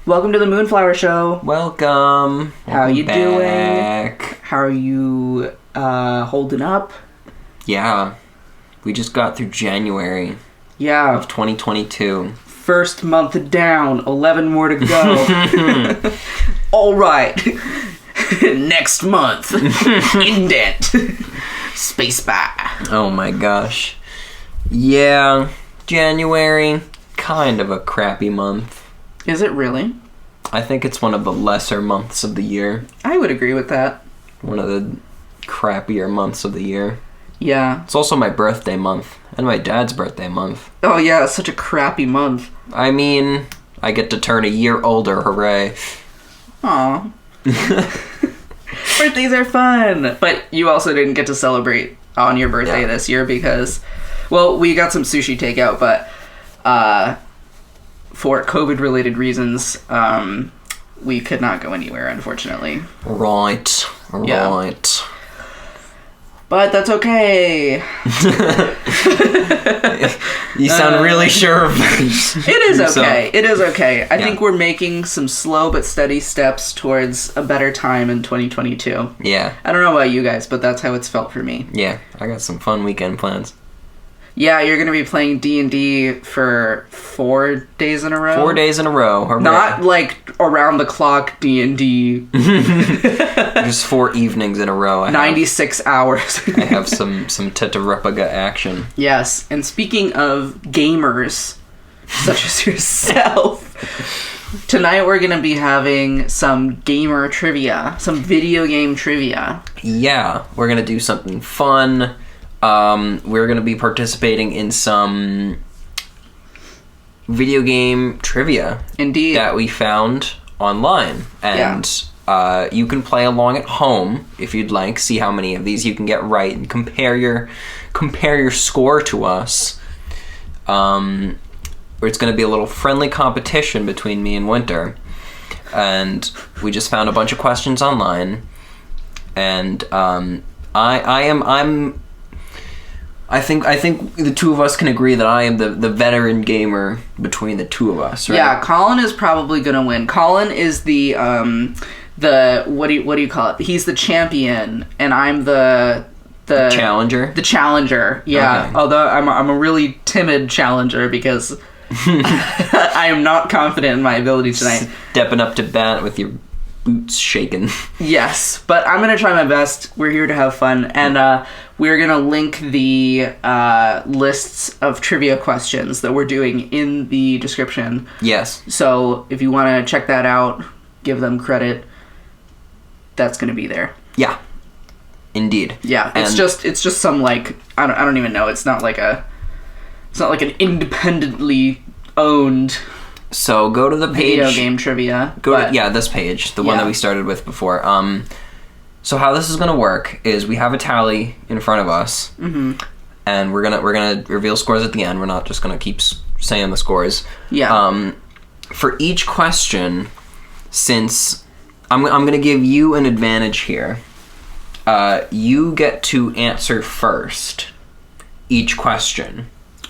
Welcome to the Moonflower Show. Welcome. How you back. doing? How are you holding up? Yeah. We just got through January Yeah. of 2022. First month down, 11 more to go. All right. Next month. Indent. Space bar. Oh my gosh. Yeah. January, kind of a crappy month. Is it really? I think it's one of the lesser months of the year. I would agree with that. One of the crappier months of the year. Yeah. It's also my birthday month. And my dad's birthday month. Oh yeah, it's such a crappy month. I mean, I get to turn a year older, hooray. Aw. Birthdays are fun! But you also didn't get to celebrate on your birthday this year because, well, we got some sushi takeout, but for COVID-related reasons, we could not go anywhere, unfortunately. Right. Yeah. But that's okay. You sound really sure of it. It is okay. It is okay. I think we're making some slow but steady steps towards a better time in 2022. Yeah. I don't know about you guys, but that's how it's felt for me. Yeah. I got some fun weekend plans. Yeah, you're going to be playing D&D for 4 days in a row? 4 days in a row. Hooray. Not like around-the-clock D&D. Just 4 evenings in a row. 96 hours. I have some Tetrarepaga action. Yes, and speaking of gamers, such as yourself, tonight we're going to be having some gamer trivia, some video game trivia. Yeah, we're going to do something fun. We're going to be participating in some video game trivia. Indeed. That we found online. And you can play along at home if you'd like. See how many of these you can get right and compare your score to us. Where it's going to be a little friendly competition between me and Winter. And we just found a bunch of questions online. And I think the two of us can agree that I am the veteran gamer between the two of us, right? Yeah, Colin is probably gonna win. Colin is the what do you call it? He's the champion, and I'm the challenger. The challenger, yeah. Okay. Although I'm a really timid challenger because I am not confident in my ability tonight. Stepping up to bat with your boots shaking. Yes, but I'm gonna try my best. We're here to have fun, and we're gonna link the lists of trivia questions that we're doing in the description. Yes. So if you want to check that out, give them credit. That's gonna be there. Yeah. Indeed. Yeah. It's just some like I don't even know. It's not like an independently owned. So go to the page. Video game trivia. This page, the one that we started with before. So how this is gonna work is we have a tally in front of us, and we're gonna reveal scores at the end. We're not just gonna keep saying the scores. Yeah. For each question, since I'm gonna give you an advantage here, you get to answer first each question.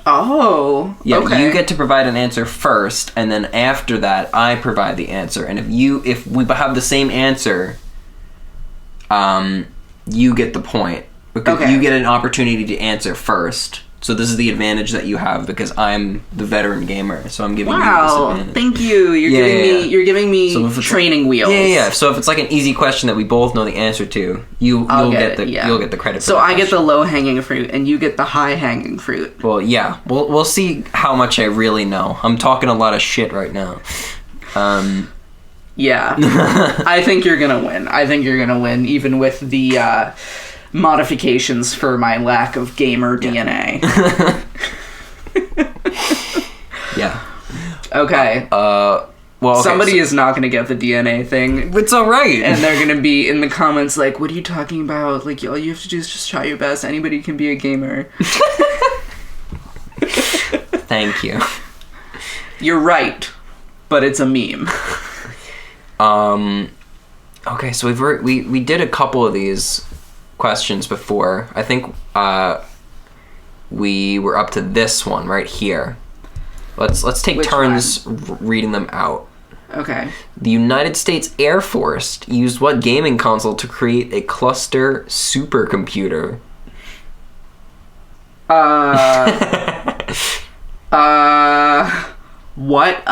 Oh, yeah. Okay. You get to provide an answer first, and then after that, I provide the answer. And if we have the same answer, you get the point because you get an opportunity to answer first. So this is the advantage that you have because I'm the veteran gamer. So I'm giving you this advantage. Thank you. You're giving me training wheels. Yeah. So if it's like an easy question that we both know the answer to, you'll get the credit. So I get the low hanging fruit, and you get the high hanging fruit. Well, yeah. We'll see how much I really know. I'm talking a lot of shit right now. Yeah. I think you're gonna win, even with the modifications for my lack of gamer DNA. Yeah. Okay. Well, somebody is not going to get the DNA thing. It's all right. And they're going to be in the comments like, what are you talking about? Like, all you have to do is just try your best. Anybody can be a gamer. Thank you. You're right, but it's a meme. Okay, so we did a couple of these questions before. I think we were up to this one right here. Let's take turns reading them out. Okay. The United States Air Force used what gaming console to create a cluster supercomputer? What?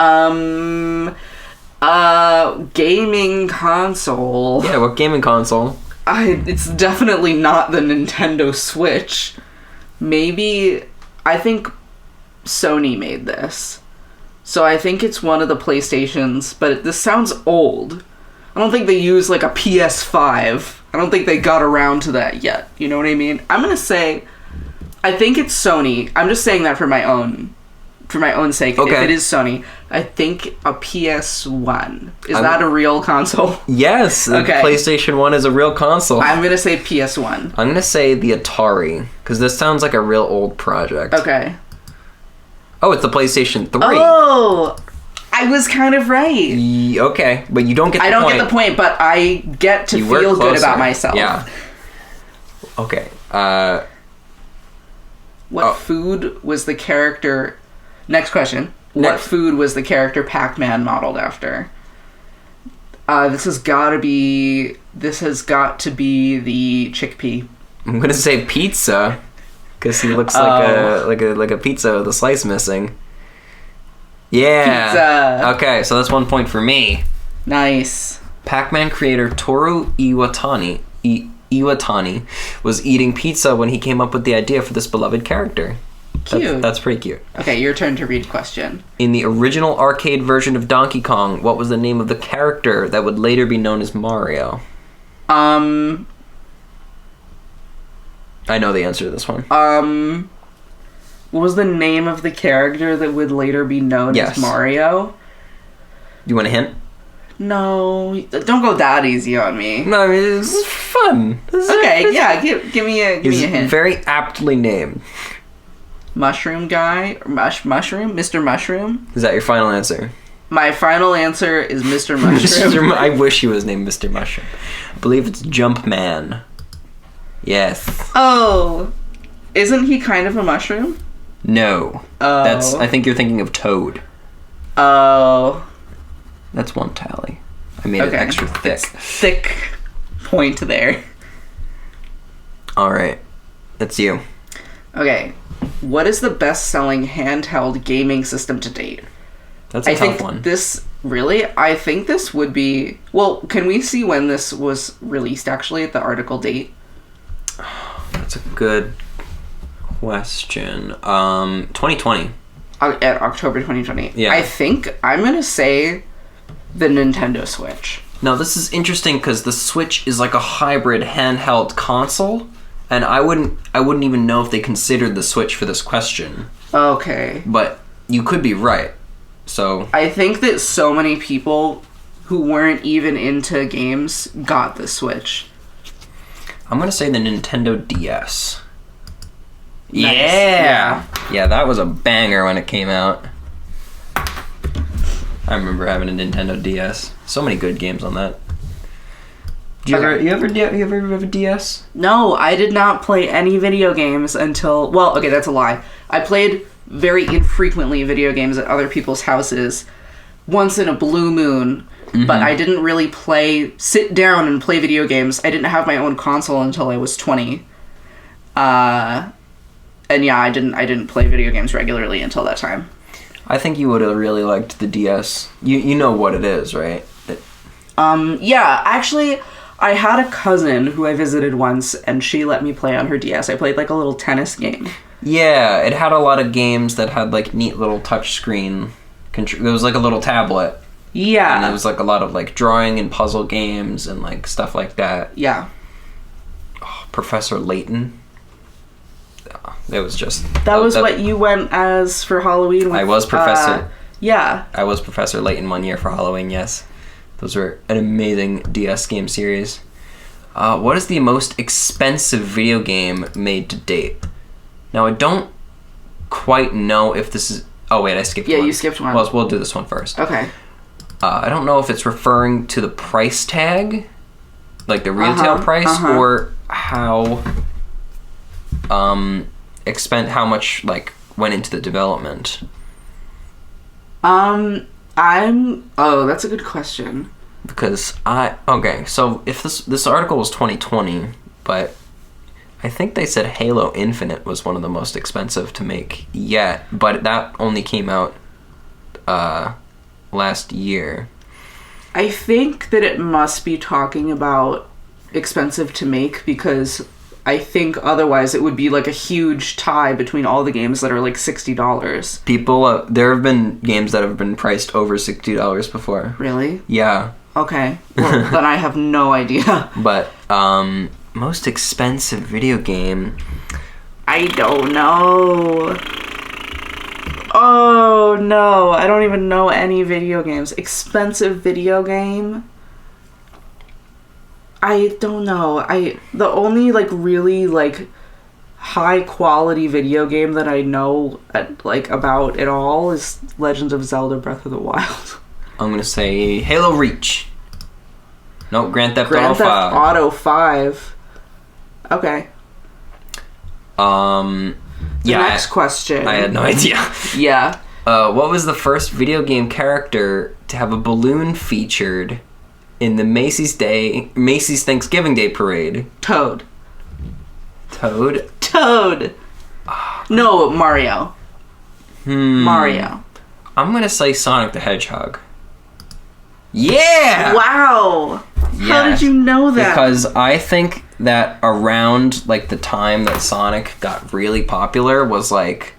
Gaming console. Yeah, what gaming console? It's definitely not the Nintendo Switch. Maybe, I think Sony made this. So I think it's one of the PlayStations, but this sounds old. I don't think they use like a PS5. I don't think they got around to that yet. You know what I mean? I'm gonna say, I think it's Sony. I'm just saying that for my own sake. Okay. If it is Sony, I think a PS1. Is that a real console? Yes, the Okay. PlayStation 1 is a real console. I'm gonna say PS1. I'm gonna say the Atari, because this sounds like a real old project. Okay. Oh, it's the PlayStation 3. Oh, I was kind of right. Okay, but you don't get the I don't point. get the point, but I get to You were feel good closer. about myself. Yeah. Okay. What food was the character... Next question. What food was the character Pac-Man modeled after? This has got to be the chickpea. I'm gonna say pizza, because he looks like a pizza with a slice missing. Yeah. Pizza. Okay, so that's 1 point for me. Nice. Pac-Man creator Toru Iwatani was eating pizza when he came up with the idea for this beloved character. Cute. That's pretty cute. Okay, your turn to read question. In the original arcade version of Donkey Kong, what was the name of the character that would later be known as Mario? I know the answer to this one. What was the name of the character that would later be known as Mario? You want a hint? No, don't go that easy on me. No, I mean, it's fun. Okay, yeah, give me a hint. Very aptly named. Mushroom guy? Mushroom? Mr. Mushroom? Is that your final answer? My final answer is Mr. Mushroom. I wish he was named Mr. Mushroom. I believe it's Jumpman. Yes. Oh, isn't he kind of a mushroom? No. Oh. I think you're thinking of Toad. Oh. That's one tally. I made it extra thick. Thick point there. Alright. That's you. Okay. What is the best-selling handheld gaming system to date? That's a tough one. I think this would be... Well, can we see when this was released, actually, at the article date? That's a good question. 2020. At October 2020. Yeah. I think I'm going to say the Nintendo Switch. Now, this is interesting because the Switch is like a hybrid handheld console, and I wouldn't even know if they considered the Switch for this question. Okay. But you could be right. So I think that so many people who weren't even into games got the Switch. I'm going to say the Nintendo DS. Nice. Yeah! Yeah, that was a banger when it came out. I remember having a Nintendo DS. So many good games on that. You ever have a DS? No, I did not play any video games until... Well, okay, that's a lie. I played very infrequently video games at other people's houses. Once in a blue moon. Mm-hmm. But I didn't really sit down and play video games. I didn't have my own console until I was 20. And yeah, I didn't play video games regularly until that time. I think you would have really liked the DS. You know what it is, right? Yeah, actually, I had a cousin who I visited once, and she let me play on her DS. I played like a little tennis game. Yeah, it had a lot of games that had like neat little touchscreen. It was like a little tablet. Yeah. And it was like a lot of like drawing and puzzle games and like stuff like that. Yeah. Oh, Professor Layton. It was just... That was what you went as for Halloween? I was Professor... yeah. I was Professor Layton one year for Halloween, yes. Those were an amazing DS game series. What is the most expensive video game made to date? Now, I don't quite know if this is... Oh, wait, I skipped one. Yeah, you skipped one. Well, we'll do this one first. Okay. I don't know if it's referring to the price tag, like the retail price, or how... how much like went into the development. Oh, that's a good question. Because so if this article was 2020, but I think they said Halo Infinite was one of the most expensive to make yet, but that only came out last year. I think that it must be talking about expensive to make, because I think otherwise it would be like a huge tie between all the games that are like $60. People, there have been games that have been priced over $60 before. Really? Yeah. Okay. Well, then I have no idea. But, most expensive video game. I don't know. Oh, no. I don't even know any video games. Expensive video game? I don't know. The only, like, really, like, high-quality video game that I know, like, about at all is Legend of Zelda Breath of the Wild. I'm gonna say Halo Reach. No, Grand Theft Grand Auto 5. Theft Auto 5. Okay. Next question. I had no idea. Yeah. What was the first video game character to have a balloon featured in the Macy's Thanksgiving Day Parade? Toad. Toad? Toad. No, Mario. Mario. I'm gonna say Sonic the Hedgehog. Yeah! Wow. How did you know that? Because I think that around like the time that Sonic got really popular was like,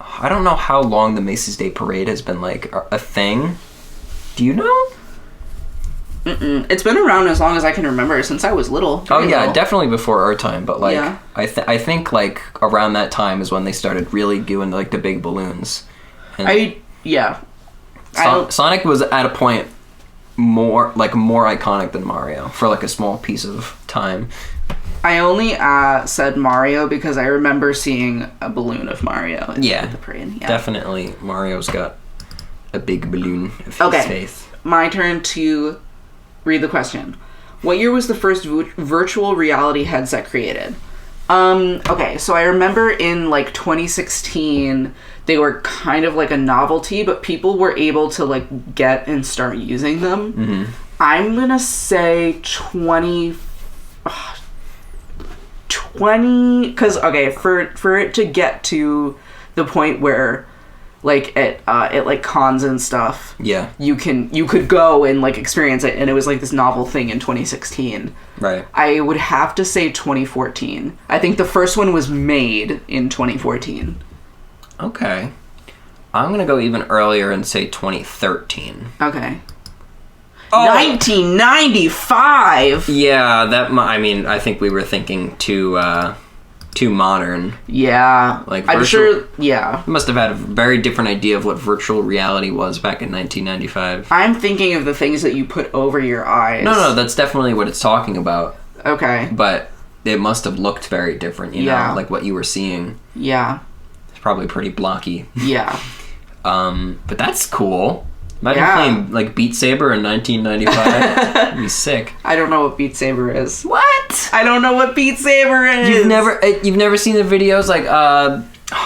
I don't know how long the Macy's Day Parade has been like a thing. Do you know? It's been around as long as I can remember, since I was little. Oh yeah, definitely before our time. But like, yeah. I think like around that time is when they started really doing like the big balloons. And Sonic was at a point more iconic than Mario for like a small piece of time. I only said Mario because I remember seeing a balloon of Mario in the parade. Yeah. Definitely Mario's got a big balloon of his face. My turn to read the question. What year was the first virtual reality headset created? Okay, so I remember in like 2016 they were kind of like a novelty, but people were able to like get and start using them. Mm-hmm. I'm gonna say 20, because okay, for it to get to the point where like at like cons and stuff, yeah, you could go and like experience it, and it was like this novel thing in 2016. Right. I would have to say 2014. I think the first one was made in 2014. Okay. I'm going to go even earlier and say 2013. Okay. Oh. 1995! Yeah, I think we were thinking too modern. Yeah. Like I'm sure, yeah. You must have had a very different idea of what virtual reality was back in 1995. I'm thinking of the things that you put over your eyes. No, that's definitely what it's talking about. Okay. But it must have looked very different, you know, like what you were seeing. Yeah. It's probably pretty blocky. Yeah. But that's cool. Imagine playing like Beat Saber in 1995. That'd be sick. I don't know what Beat Saber is. What? I don't know what Beat Saber is. You've never seen the videos? Like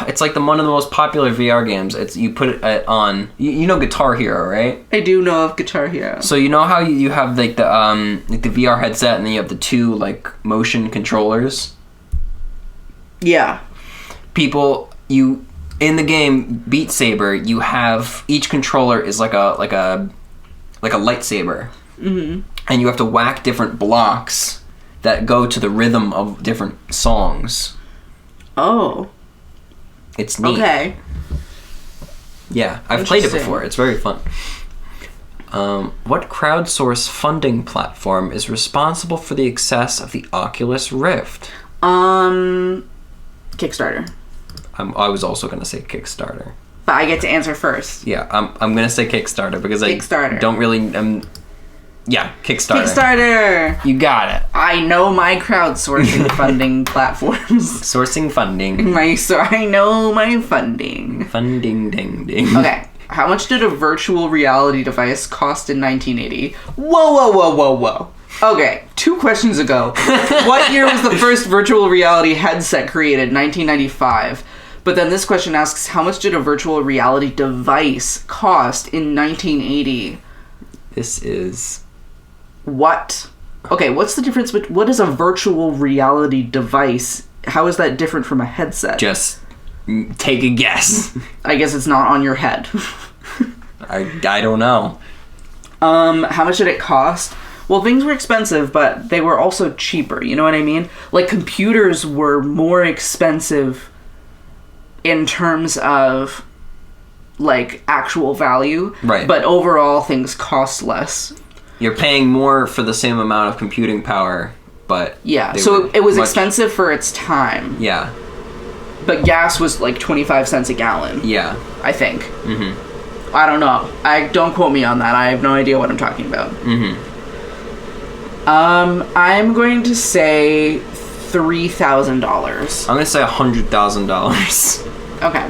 it's like one of the most popular VR games. It's you put it on. You know Guitar Hero, right? I do know of Guitar Hero. So you know how you have like the VR headset, and then you have the two like motion controllers. Yeah. In the game Beat Saber, you have each controller is like a lightsaber, and you have to whack different blocks that go to the rhythm of different songs. Oh, it's neat. Okay. Yeah, I've played it before. It's very fun. What crowdsource funding platform is responsible for the success of the Oculus Rift? Kickstarter. I was also going to say Kickstarter. But I get to answer first. Yeah, I'm going to say Kickstarter because I don't really... yeah, Kickstarter. Kickstarter! You got it. I know my crowdsourcing funding platforms. Sourcing funding. I know my funding. Funding ding ding. Okay, how much did a virtual reality device cost in 1980? Whoa. Okay, 2 questions ago. What year was the first virtual reality headset created? 1995. But then this question asks, how much did a virtual reality device cost in 1980? This is... What? Okay, what's the difference? What is a virtual reality device? How is that different from a headset? Just take a guess. I guess it's not on your head. I don't know. How much did it cost? Well, things were expensive, but they were also cheaper. You know what I mean? Like, computers were more expensive in terms of, like, actual value. Right. But overall, things cost less. You're paying more for the same amount of computing power, but... Yeah, they so were it was much- expensive for its time. Yeah. But gas was, like, 25 cents a gallon. Yeah. I think. Mm-hmm. I don't know. Don't quote me on that. I have no idea what I'm talking about. Mm-hmm. I'm going to say $3,000. I'm gonna say $100,000. Okay.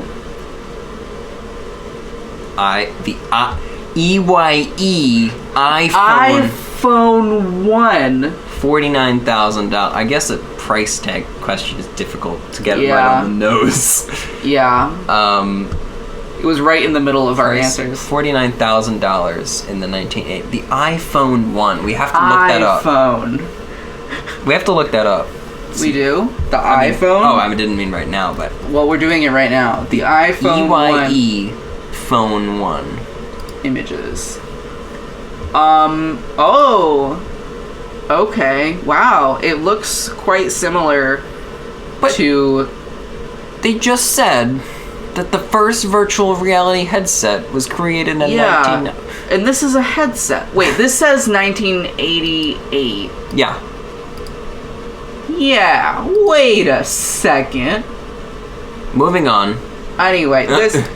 EYE iPhone iPhone 1. $49,000. I guess the price tag question is difficult to get it right Yeah. on the nose. Yeah. It was right in the middle of our Price, answers. $49,000 in the 1980s. The iPhone 1. We have to look that up. iPhone. We have to look that up. We do? The I mean- iPhone? Oh, I didn't mean right now, but Well, we're doing it right now. The iPhone 1 EYE Phone 1. images. Oh. Okay. Wow. It looks quite similar But- to... They just said that the first virtual reality headset was created in Yeah. And this is a headset. Wait, this says 1988. Yeah. Yeah, wait a second. Moving on. Anyway,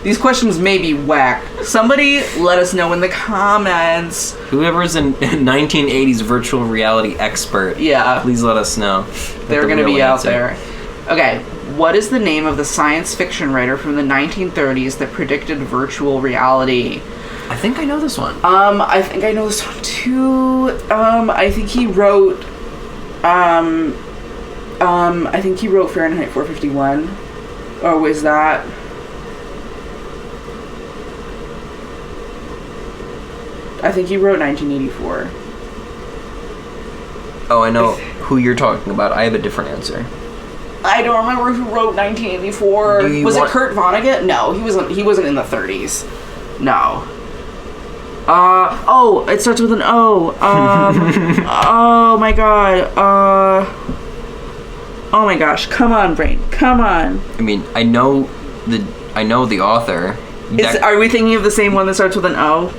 these questions may be whack. Somebody let us know in the comments. Whoever's a 1980s virtual reality expert, Yeah, please let us know. what they're the gonna real be out answer. there. Okay, what is the name of the science fiction writer from the 1930s that predicted virtual reality? I think I know this one. I think I know this one too. I think he wrote, I think he wrote Fahrenheit 451. Or was that... I think he wrote 1984. Oh, I know who you're talking about. I have a different answer. I don't remember who wrote 1984. Do you Was want- it Kurt Vonnegut? No, he wasn't in the 30s. No. Oh, it starts with an O. Oh my god. Oh my gosh. Come on, brain. Come on. I mean, I know the author. Are we thinking of the same one that starts with an O?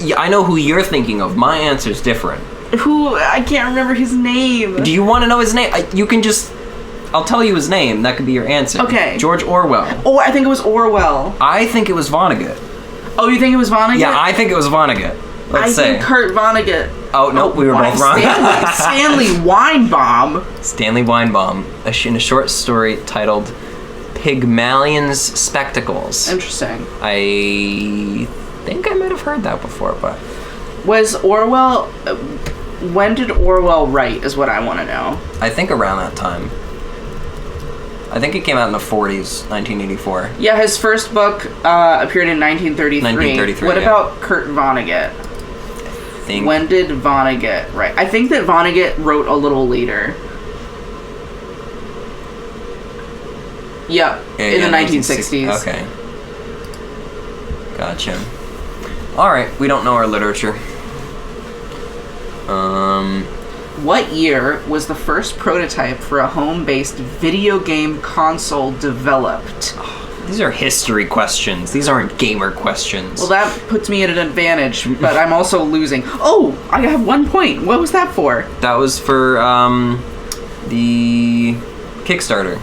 Yeah, I know who you're thinking of. My answer's different. Who? I can't remember his name. Do you want to know his name? You can just... I'll tell you his name. That could be your answer. Okay. George Orwell. Oh, I think it was Orwell. I think it was Vonnegut. Oh, you think it was Vonnegut? Yeah, I think it was Vonnegut. I Let's say. think Kurt Vonnegut. Oh, no, we were Why, both wrong. Stanley Weinbaum. Stanley Weinbaum, in a short story titled Pygmalion's Spectacles. Interesting. I think I might have heard that before, but... Was Orwell... when did Orwell write, is what I want to know. I think around that time. I think it came out in the 40s, 1984. Yeah, his first book appeared in 1933. 1933, What yeah. about Kurt Vonnegut? I think... When did Vonnegut write? I think that Vonnegut wrote a little later. Yep, in the 1960s. Okay. Gotcha. Alright, we don't know our literature. What year was the first prototype for a home-based video game console developed? These are history questions. These aren't gamer questions. Well, that puts me at an advantage, but I'm also losing. Oh, I have 1 point. What was that for? That was for, the Kickstarter.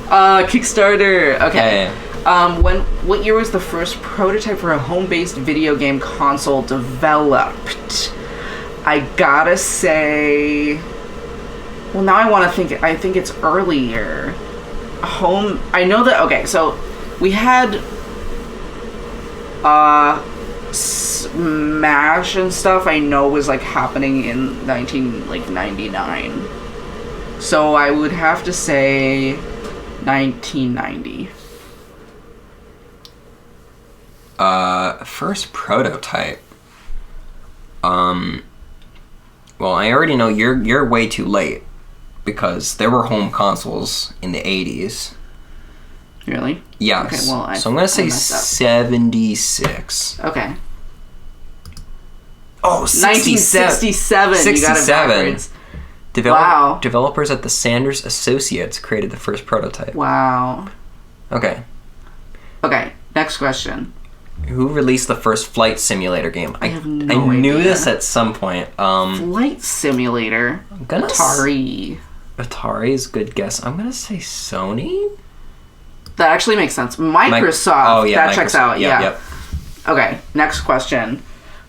Kickstarter. Okay. Yeah. What year was the first prototype for a home-based video game console developed? I gotta say... Well, now I want to think... I think it's earlier. I know that... Okay, so... We had... Smash and stuff I know was, like, happening in 1999. So I would have to say... 1990. First prototype. Well, I already know you're way too late because there were home consoles in the 80s. Really? Yes. Okay, well, so I'm gonna say messed up. 76. Okay. Oh, 1967. You got it 67. backwards. Wow. Developers at the Sanders Associates created the first prototype. Wow. Okay. Okay, next question. Who released the first flight simulator game? I have no I knew idea. this at some point. Flight Simulator. I'm gonna Atari. Atari is a good guess. I'm gonna say Sony? That actually makes sense. Microsoft. Oh, yeah. That checks Microsoft. out, yeah. Yep. Okay, next question.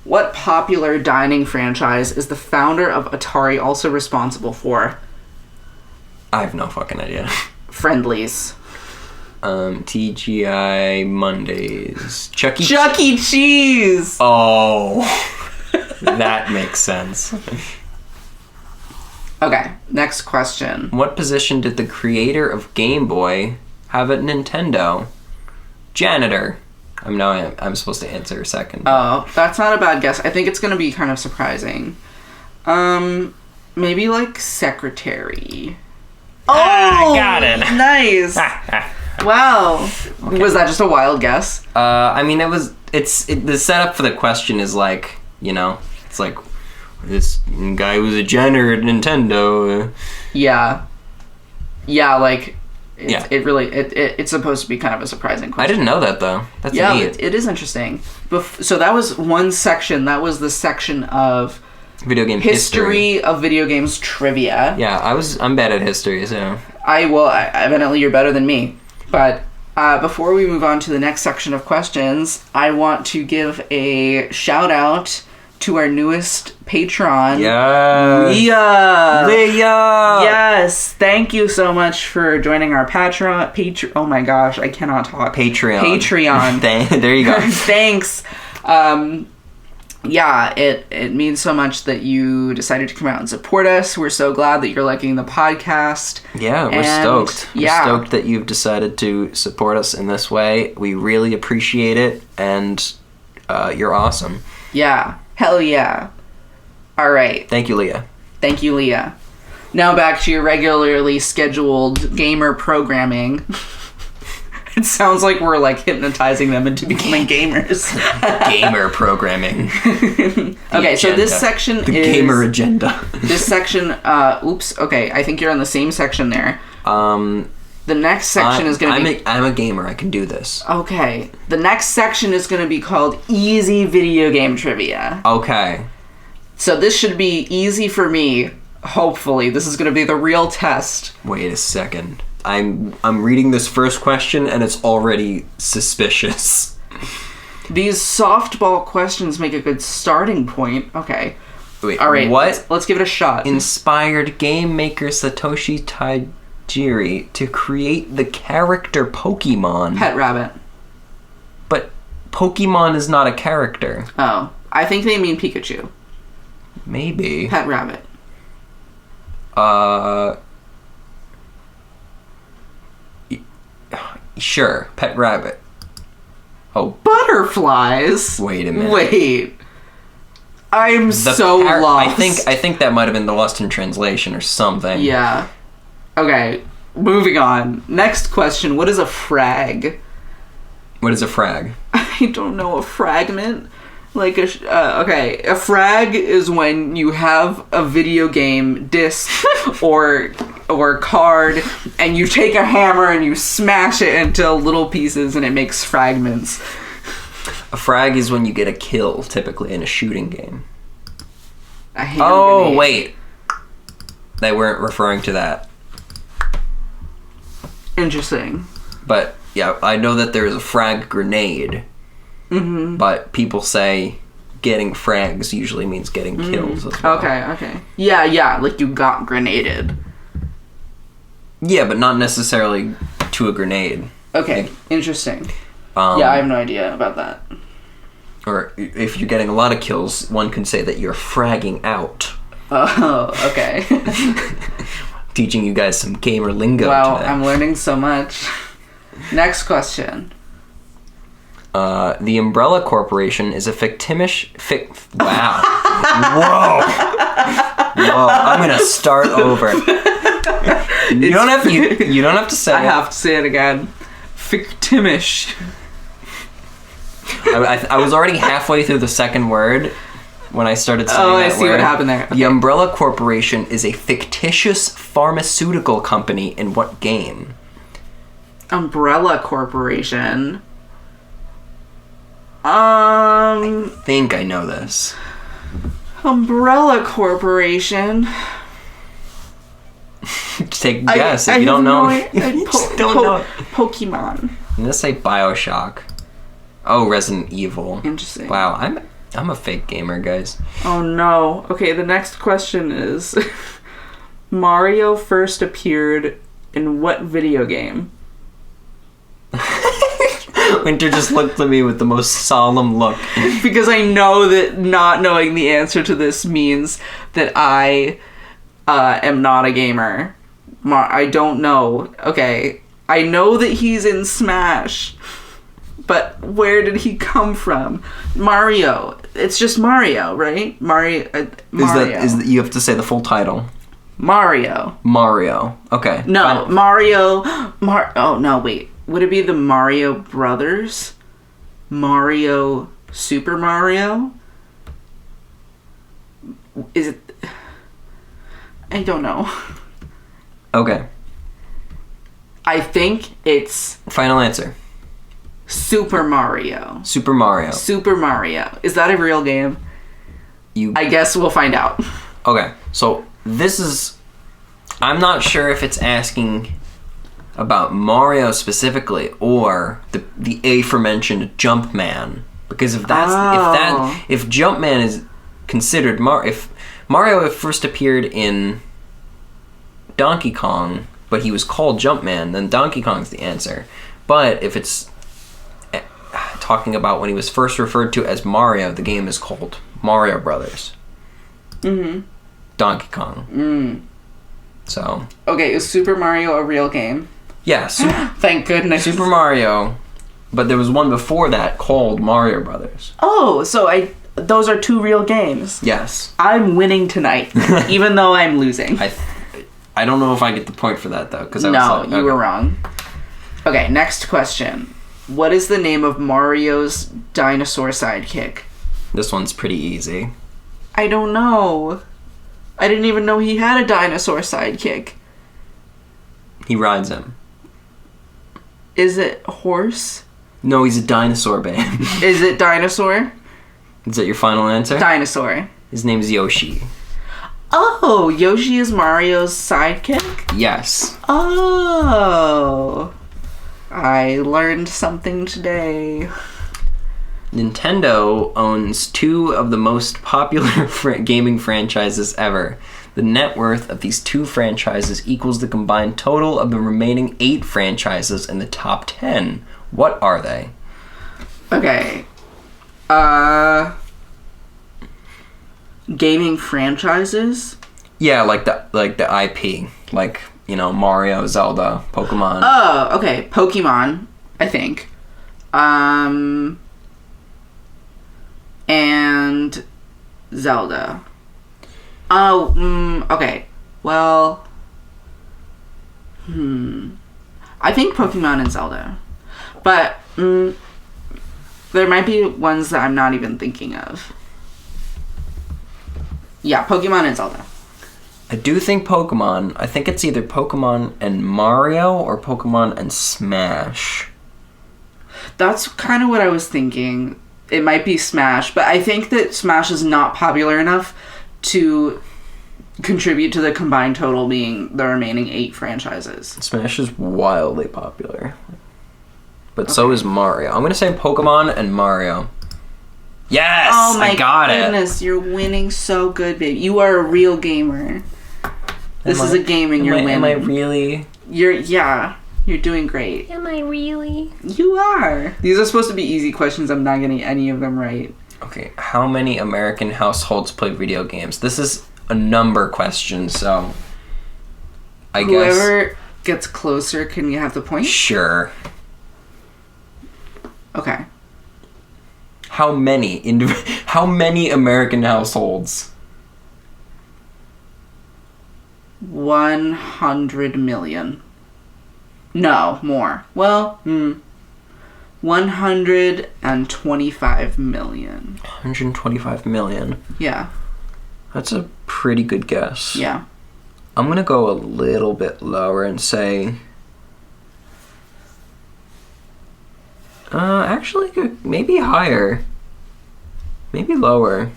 What popular dining franchise is the founder of Atari also responsible for? I have no fucking idea. Friendlies. TGI Mondays. Chuck E. Chuck E. Cheese! Oh. That makes sense. Okay, next question. What position did the creator of Game Boy have at Nintendo? Janitor. I'm supposed to answer second. Oh, that's not a bad guess. I think it's going to be kind of surprising. Maybe like secretary. I got it. Nice. Wow. Okay. Was that just a wild guess? I mean, the setup for the question is like, it's like this guy was a janitor at Nintendo. Yeah. Yeah, like it's supposed to be kind of a surprising question. I didn't know that though. That's neat. It is interesting. So that was one section. That was the section of video game history of video games trivia. Yeah, I'm bad at history, so evidently you're better than me. But before we move on to the next section of questions, I want to give a shout out to our newest patron, Leah. Yes, thank you so much for joining our Patreon. Oh my gosh, I cannot talk. Patreon. There you go. Thanks. Yeah, it means so much that you decided to come out and support us. We're so glad that you're liking the podcast. Yeah, we're stoked. We're stoked that you've decided to support us in this way. We really appreciate it, and you're awesome. Yeah. Hell yeah. All right. Thank you, Leah. Thank you, Leah. Now back to your regularly scheduled gamer programming. It sounds like we're like hypnotizing them into becoming gamers. Gamer programming. Okay, so this section the gamer agenda. This section, okay, I think you're on the same section there. The next section is going to be... I'm a gamer, I can do this. Okay. The next section is going to be called Easy Video Game Trivia. Okay. So this should be easy for me, hopefully. This is going to be the real test. Wait a second. I'm reading this first question and it's already suspicious. These softball questions make a good starting point. Okay. Wait, all right, what? Let's give it a shot. Inspired game maker Satoshi Tajiri to create the character Pokemon. Pet Rabbit. But Pokemon is not a character. Oh. I think they mean Pikachu. Maybe. Pet Rabbit. Sure, Pet Rabbit. Oh. Butterflies? Wait a minute. Wait. I'm so lost. I think that might have been the lost in translation or something. Yeah. Okay, moving on. Next question. What is a frag? What is a frag? I don't know. A fragment? Like okay, a frag is when you have a video game disc or card and you take a hammer and you smash it into little pieces and it makes fragments. A frag is when you get a kill, typically in a shooting game. Grenade. Wait. They weren't referring to that. Interesting. But yeah, I know that there's a frag grenade. Mm-hmm. But people say getting frags usually means getting kills as well. Okay. Yeah, like you got grenaded. Yeah, but not necessarily to a grenade. Okay, interesting. Yeah, I have no idea about that. Or if you're getting a lot of kills, one could say that you're fragging out. Oh, okay. Teaching you guys some gamer lingo Wow, today. I'm learning so much. Next question. The Umbrella Corporation is a wow. Whoa. I'm gonna start over. You don't have to say I it. have to say it again. Fictimish. I was already halfway through the second word when I started saying that word. I see what happened there. The Umbrella Corporation is a fictitious pharmaceutical company in what game? Umbrella Corporation. I think I know this. Umbrella Corporation. Take a guess if you don't know. Don't know. Pokemon. I'm gonna say BioShock. Oh, Resident Evil. Interesting. Wow, I'm a fake gamer, guys. Oh no. Okay, the next question is Mario first appeared in what video game? Winter just looked at me with the most solemn look. Because I know that not knowing the answer to this means that I am not a gamer. I don't know. Okay, I know that he's in Smash, but where did he come from? Mario. It's just Mario, right? Mario. Is that you have to say the full title? Mario. Mario. Okay. No, fine. Mario. Oh no, wait. Would it be the Mario Brothers? Mario. Super Mario? Is it? I don't know. Okay. I think it's Final answer. Super Mario. Super Mario. Super Mario. Is that a real game? I guess we'll find out. Okay, so this is... I'm not sure if it's asking about Mario specifically or the aforementioned Jumpman. Because if Jumpman is considered if Mario first appeared in Donkey Kong, but he was called Jumpman, then Donkey Kong's the answer. But if it's talking about when he was first referred to as Mario, the game is called Mario Brothers. Mm-hmm. Donkey Kong. So. Okay, is Super Mario a real game? Yeah. Thank goodness. Super Mario, but there was one before that called Mario Brothers. Oh, so those are two real games. Yes. I'm winning tonight, even though I'm losing. I don't know if I get the point for that, though. You were wrong. Okay, next question. What is the name of Mario's dinosaur sidekick? This one's pretty easy. I don't know. I didn't even know he had a dinosaur sidekick. He rides him. Is it horse? No, he's a dinosaur, babe. Is it dinosaur? Is that your final answer? Dinosaur. His name's Yoshi. Oh, Yoshi is Mario's sidekick? Yes. Oh. I learned something today. Nintendo owns 2 of the most popular gaming franchises ever. The net worth of these 2 franchises equals the combined total of the remaining 8 franchises in the top 10. What are they? Okay. Gaming franchises? Yeah, like the IP. Like, Mario, Zelda, Pokemon. Oh, okay. Pokemon, I think. And Zelda. Oh, okay. Well, I think Pokemon and Zelda. But, there might be ones that I'm not even thinking of. Yeah, Pokemon and Zelda. I do think Pokemon. I think it's either Pokemon and Mario or Pokemon and Smash. That's kind of what I was thinking. It might be Smash, but I think that Smash is not popular enough to contribute to the combined total being the remaining 8 franchises. Smash is wildly popular. But so is Mario. I'm going to say Pokemon and Mario. Yes! Oh my I got goodness, you're winning so good, babe. You are a real gamer. This is a game and you're winning. Am I really? You're doing great. Am I really? You are. These are supposed to be easy questions. I'm not getting any of them right. Okay, how many American households play video games? This is a number question, so I guess... Whoever gets closer, can you have the point? Sure. Okay. how many American households? 100 million. No, more. Well, 125 million. 125 million. Yeah. That's a pretty good guess. Yeah. I'm gonna go a little bit lower and say... actually, maybe higher. Maybe lower.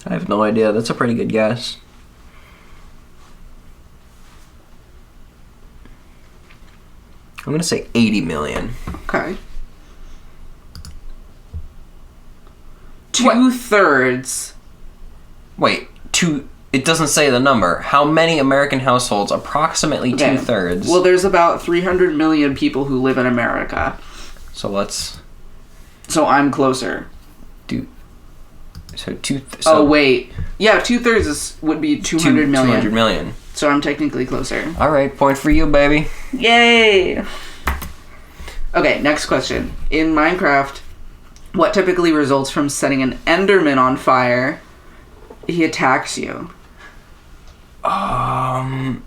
I have no idea. That's a pretty good guess. I'm gonna say 80 million. Okay. 2/3. Wait, it doesn't say the number. How many American households? Approximately 2/3. Well, there's about 300 million people who live in America. So So I'm closer. So wait. Yeah, 2/3 would be 200 million. 200 million. So I'm technically closer. Alright, point for you, baby. Yay! Okay, next question. In Minecraft, what typically results from setting an Enderman on fire? He attacks you. I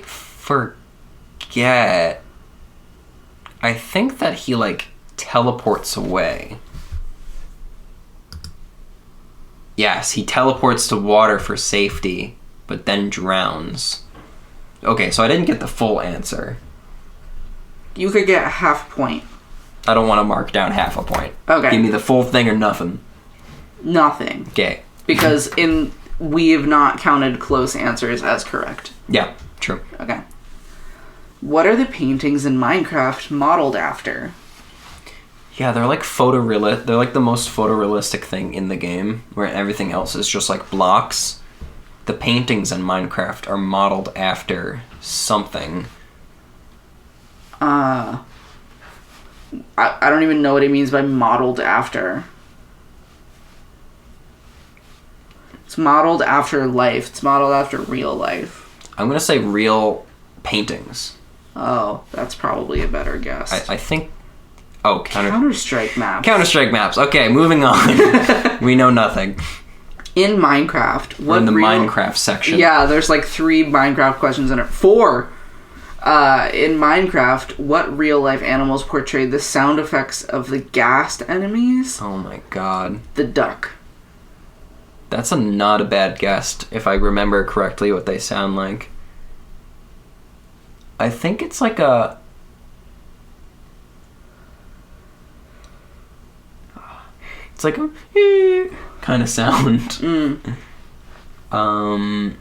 forget. I think that he, teleports away. Yes, he teleports to water for safety, but then drowns. Okay, so I didn't get the full answer. You could get half point. I don't want to mark down half a point. Okay. Give me the full thing or nothing. Nothing. Okay. Because we have not counted close answers as correct. Yeah, true. Okay. What are the paintings in Minecraft modeled after? Yeah, they're photorealistic. They're the most photorealistic thing in the game, where everything else is just blocks. The paintings in Minecraft are modeled after something. I don't even know what it means by modeled after. It's modeled after life. It's modeled after real life. I'm gonna say real paintings. Oh, that's probably a better guess. I think... Oh, Counter-Strike maps. Counter-Strike maps. Okay, moving on. We know nothing. In Minecraft, We're in the Minecraft section. Yeah, there's 3 Minecraft questions in it. 4. In Minecraft, what real-life animals portray the sound effects of the gassed enemies? Oh my god. The duck. That's not a bad guess, if I remember correctly what they sound like. I think it's a... It's a kind of sound. A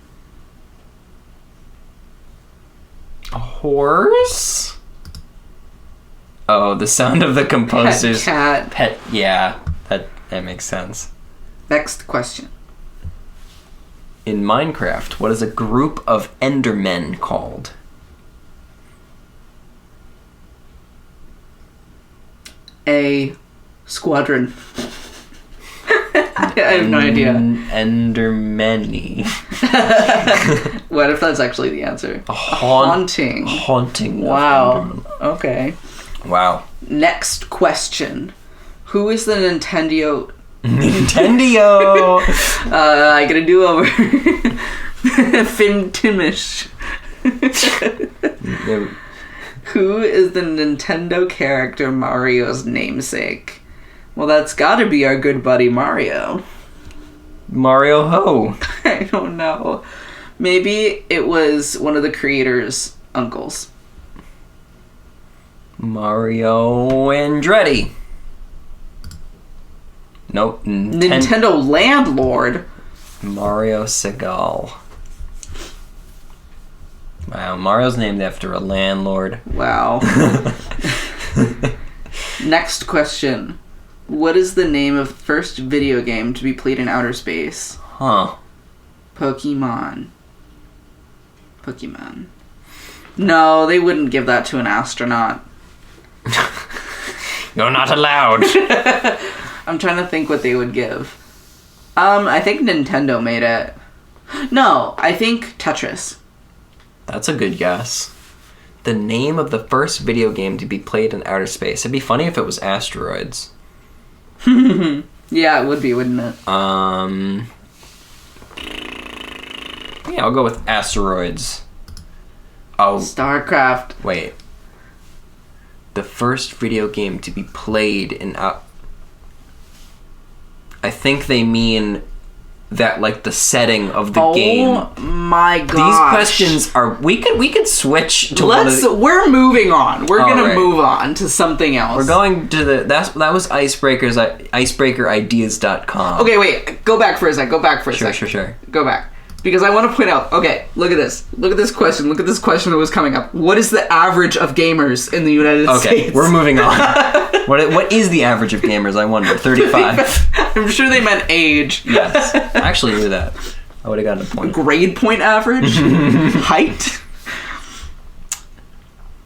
horse? Oh, the sound of the composer's Pet. Yeah, that makes sense. Next question. In Minecraft, what is a group of Endermen called? A squadron. I have no idea. Endermany. What if that's actually the answer? A haunting. Wow. Okay. Wow. Next question. Who is the Nintendo... I get a do-over. Finn Timish. Who is the Nintendo character Mario's namesake? Well, that's gotta be our good buddy Mario. Mario Ho. I don't know. Maybe it was one of the creators' uncles. Mario Andretti. Nope. Nintendo landlord. Mario Segal. Wow, Mario's named after a landlord. Wow. Next question. What is the name of the first video game to be played in outer space? Huh. Pokemon. No, they wouldn't give that to an astronaut. You're not allowed. I'm trying to think what they would give. I think Nintendo made it. No, I think Tetris. That's a good guess. the name of the first video game to be played in outer space. It'd be funny if it was Asteroids. Yeah, it would be, wouldn't it? Yeah, I'll go with Asteroids. Oh, StarCraft. wait. The first video game to be played in I think they mean that, like, the setting of the game. Oh my gosh. These questions are... We could switch to one of the... We're moving on. We're gonna right. move on to something else. We're going to the... That was Icebreakers, icebreakerideas.com. Okay, wait. Go back for a sec. Sure. Go back. Because I want to point out... Okay, look at this. Look at this question. Look at this question that was coming up. What is the average of gamers in the United States? Okay, we're moving on. What is the average of gamers, I wonder? 35? I'm sure they meant age. Yes. I actually knew that. I would have gotten a point. Grade point average? Height?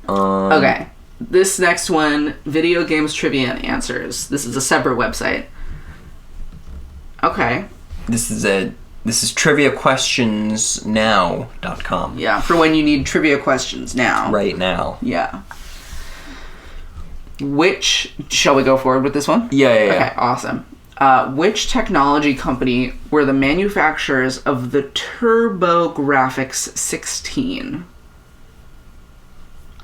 Okay. This next one, video games trivia and answers. This is a separate website. Okay. This is triviaquestionsnow.com. Yeah, for when you need trivia questions now. Right now. Yeah. Shall we go forward with this one? Yeah. Okay, awesome. Which technology company were the manufacturers of the TurboGrafx 16?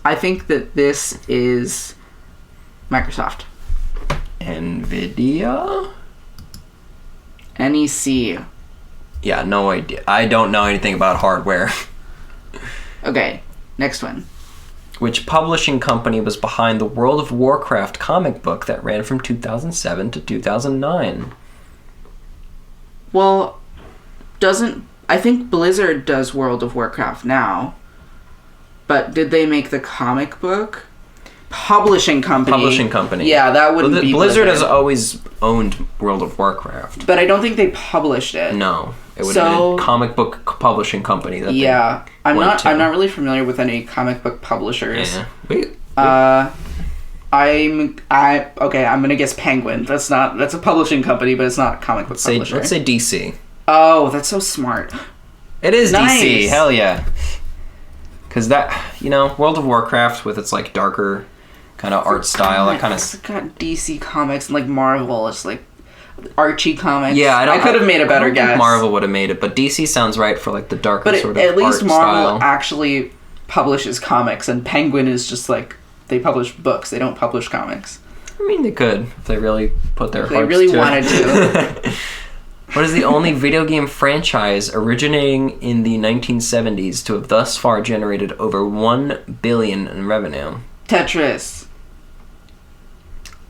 I think that this is Microsoft. NVIDIA? NEC. Yeah, no idea. I don't know anything about hardware. Okay, next one. Which publishing company was behind the World of Warcraft comic book that ran from 2007 to 2009? Well, I think Blizzard does World of Warcraft now. But did they make the comic book? Publishing company. Yeah, that wouldn't be Blizzard has always owned World of Warcraft. But I don't think they published it. No. It would have been a comic book publishing company that I'm not really familiar with any comic book publishers. Yeah. Wait. I'm gonna guess Penguin. That's a publishing company, but it's not a comic book publisher. Let's say DC. Oh, that's so smart. It is Nice. DC. Hell yeah. Because that, World of Warcraft with its like darker kind of art style, that kind of. It's got DC comics and like Marvel. It's like Archie comics. Yeah, I could have made a better guess. Marvel would have made it, but DC sounds right for like the darker but sort of at least art Marvel style. actually publishes comics, and Penguin is just like they publish books. They don't publish comics. I mean, they could if they really put their If they hearts really to wanted it. to. What is the only video game franchise originating in the 1970s to have thus far generated over $1 billion in revenue? Tetris.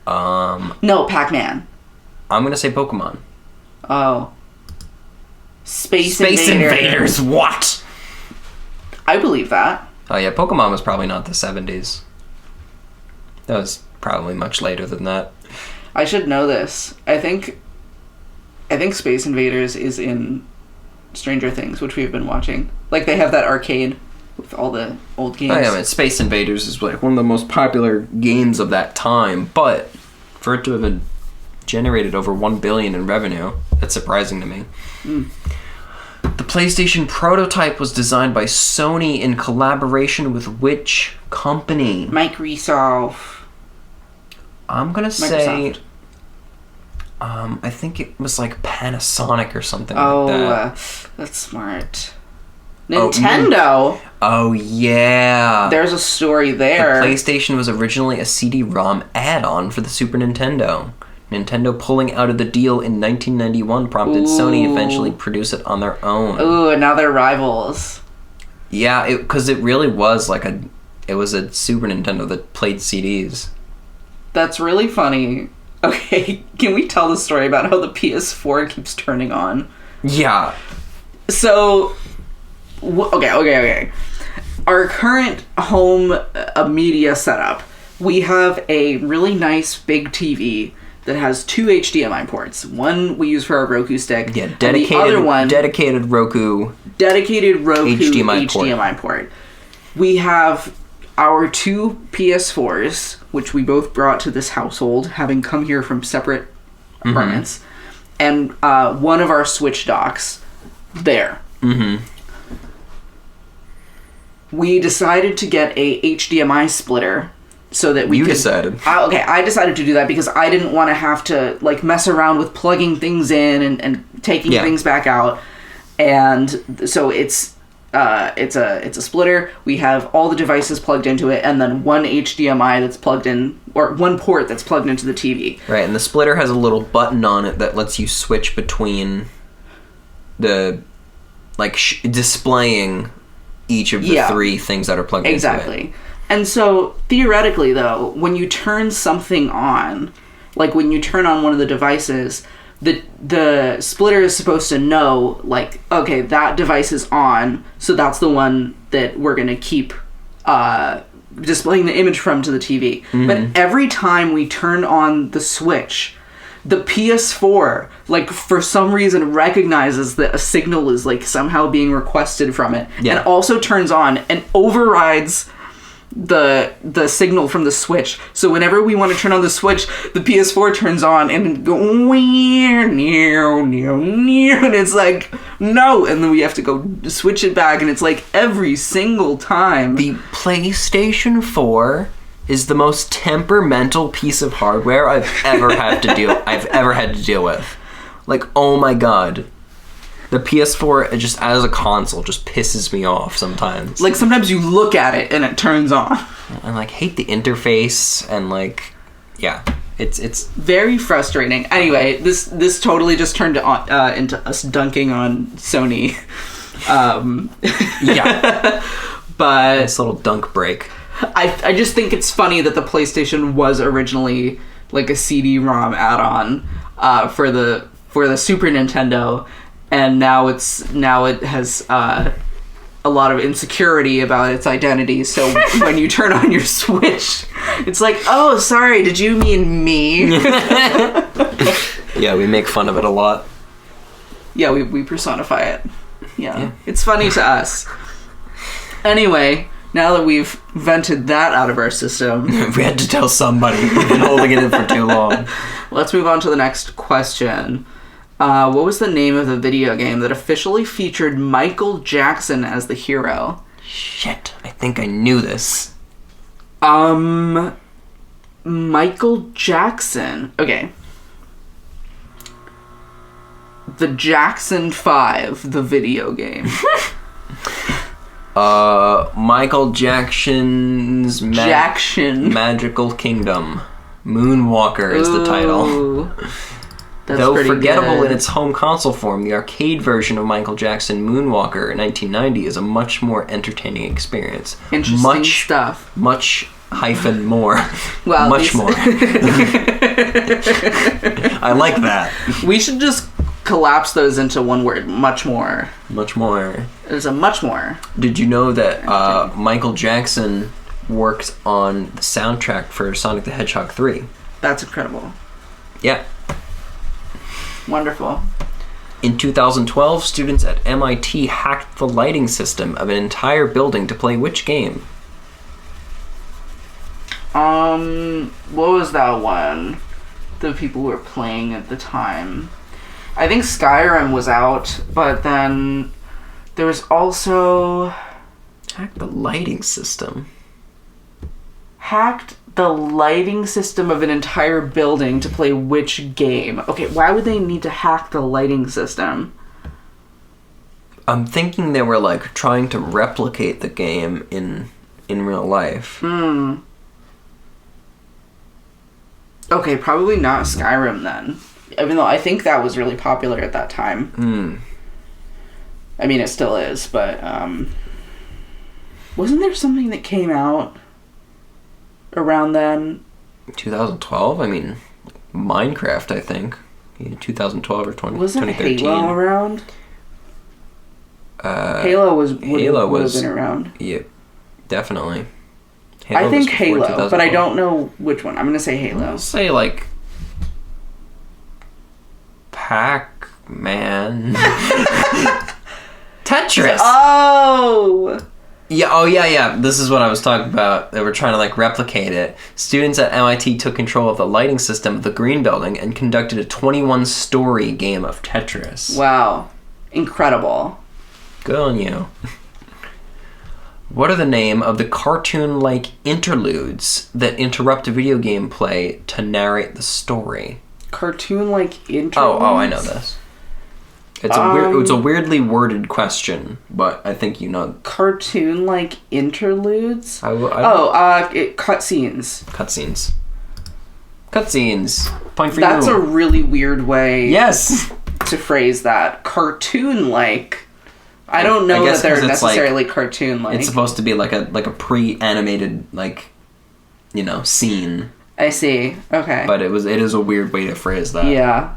No, Pac-Man. I'm gonna say Pokemon. Oh. Space Invaders. What? I believe that. Oh yeah, Pokemon was probably not the 70s. That was probably much later than that. I should know this. I think Space Invaders is in Stranger Things, which we've been watching. Like, they have that arcade with all the old games. Oh yeah, I mean, Space Invaders is like one of the most popular games of that time, but for it to have been generated over $1 billion in revenue, that's surprising to me. The PlayStation prototype was designed by Sony in collaboration with which company? Microsoft. I'm gonna say I think it was like Panasonic or something like that. That's smart. Nintendo? Oh, yeah. There's a story there. The PlayStation was originally a CD-ROM add-on for the Super Nintendo. Nintendo pulling out of the deal in 1991 prompted Sony to eventually produce it on their own. Ooh, and now they're rivals. Yeah, because it really was like it was a Super Nintendo that played CDs. That's really funny. Okay, can we tell the story about how the PS4 keeps turning on? Yeah. So, okay. Our current home media setup, we have a really nice big TV that has 2 HDMI ports. One we use for our Roku stick. Yeah, and the other one, dedicated Roku HDMI port. We have our 2 PS4s, which we both brought to this household, having come here from separate apartments, and one of our Switch docks there. we decided to get a HDMI splitter so that we You could... decided. I decided to do that because I didn't want to have to, like, mess around with plugging things in and taking things back out. And so it's a splitter. We have all the devices plugged into it, and then one HDMI that's plugged in, or one port that's plugged into the TV. Right, and the splitter has a little button on it that lets you switch between the, like, displaying each of the three things that are plugged into it. Exactly. And so, theoretically, though, when you turn something on, like when you turn on one of the devices, the splitter is supposed to know, like, okay, that device is on, so that's the one that we're going to keep displaying the image from to the TV. Mm-hmm. But every time we turn on the switch, the PS4, like, for some reason recognizes that a signal is, like, somehow being requested from it, and also turns on and overrides the signal from the Switch. So whenever we want to turn on the Switch, the PS4 turns on and go and it's like, no, and then we have to go switch it back, and it's like every single time. The PlayStation 4 is the most temperamental piece of hardware I've ever had to deal with. Like, oh my god. The PS4, just as a console, just pisses me off sometimes. Like, sometimes you look at it and it turns on. I, like, hate the interface, and, like, yeah. It's very frustrating. Anyway, this totally just turned into us dunking on Sony. Yeah. But... nice little dunk break. I just think it's funny that the PlayStation was originally, like, a CD-ROM add-on for the Super Nintendo, and now it has a lot of insecurity about its identity. So when you turn on your Switch, it's like, oh, sorry, did you mean me? Yeah, we make fun of it a lot. Yeah, we personify it. Yeah, it's funny to us. Anyway, now that we've vented that out of our system, we had to tell somebody. We've been holding it in for too long. Let's move on to the next question. What was the name of the video game that officially featured Michael Jackson as the hero? Shit, I think I knew this. Michael Jackson. Okay. The Jackson 5, the video game. Michael Jackson's Magical Kingdom. Moonwalker is the title. That's though forgettable good. In its home console form, the arcade version of Michael Jackson Moonwalker in 1990 is a much more entertaining experience. Interesting stuff. Much hyphen more. Well, much more. I like that. We should just collapse those into one word. Much more. Much more. There's a much more. Did you know that Michael Jackson worked on the soundtrack for Sonic the Hedgehog 3? That's incredible. Yeah. Wonderful. In 2012, students at MIT hacked the lighting system of an entire building to play which game? What was that one the people were playing at the time? I think Skyrim was out, but then there was also... Hacked the lighting system? Hacked the lighting system of an entire building to play which game? Okay, why would they need to hack the lighting system? I'm thinking they were, like, trying to replicate the game in real life. Okay, probably not Skyrim then. Even though I think that was really popular at that time. I mean, it still is, but, wasn't there something that came out around then? 2012? I mean, Minecraft, I think. 2012 or 2013. Wasn't Halo around? Halo would have been around. Yeah, definitely. I think Halo, but I don't know which one. I'm going to say Halo. I'll say, like, Pac-Man. Tetris! Oh! Yeah, this is what I was talking about. They were trying to, like, replicate it. Students at MIT took control of the lighting system of the Green Building and conducted a 21-story game of Tetris. Wow. Incredible. Good on you. What are the name of the cartoon-like interludes that interrupt video game play to narrate the story? Cartoon-like interludes? Oh, I know this. It's a weirdly worded question, but I think you know. Cartoon-like interludes? Cutscenes. Cutscenes. Cutscenes. Point for you. That's a really weird way Yes! to phrase that. Cartoon-like. I don't know that they're necessarily cartoon-like. It's supposed to be like a pre-animated, scene. I see. Okay. But it is a weird way to phrase that. Yeah.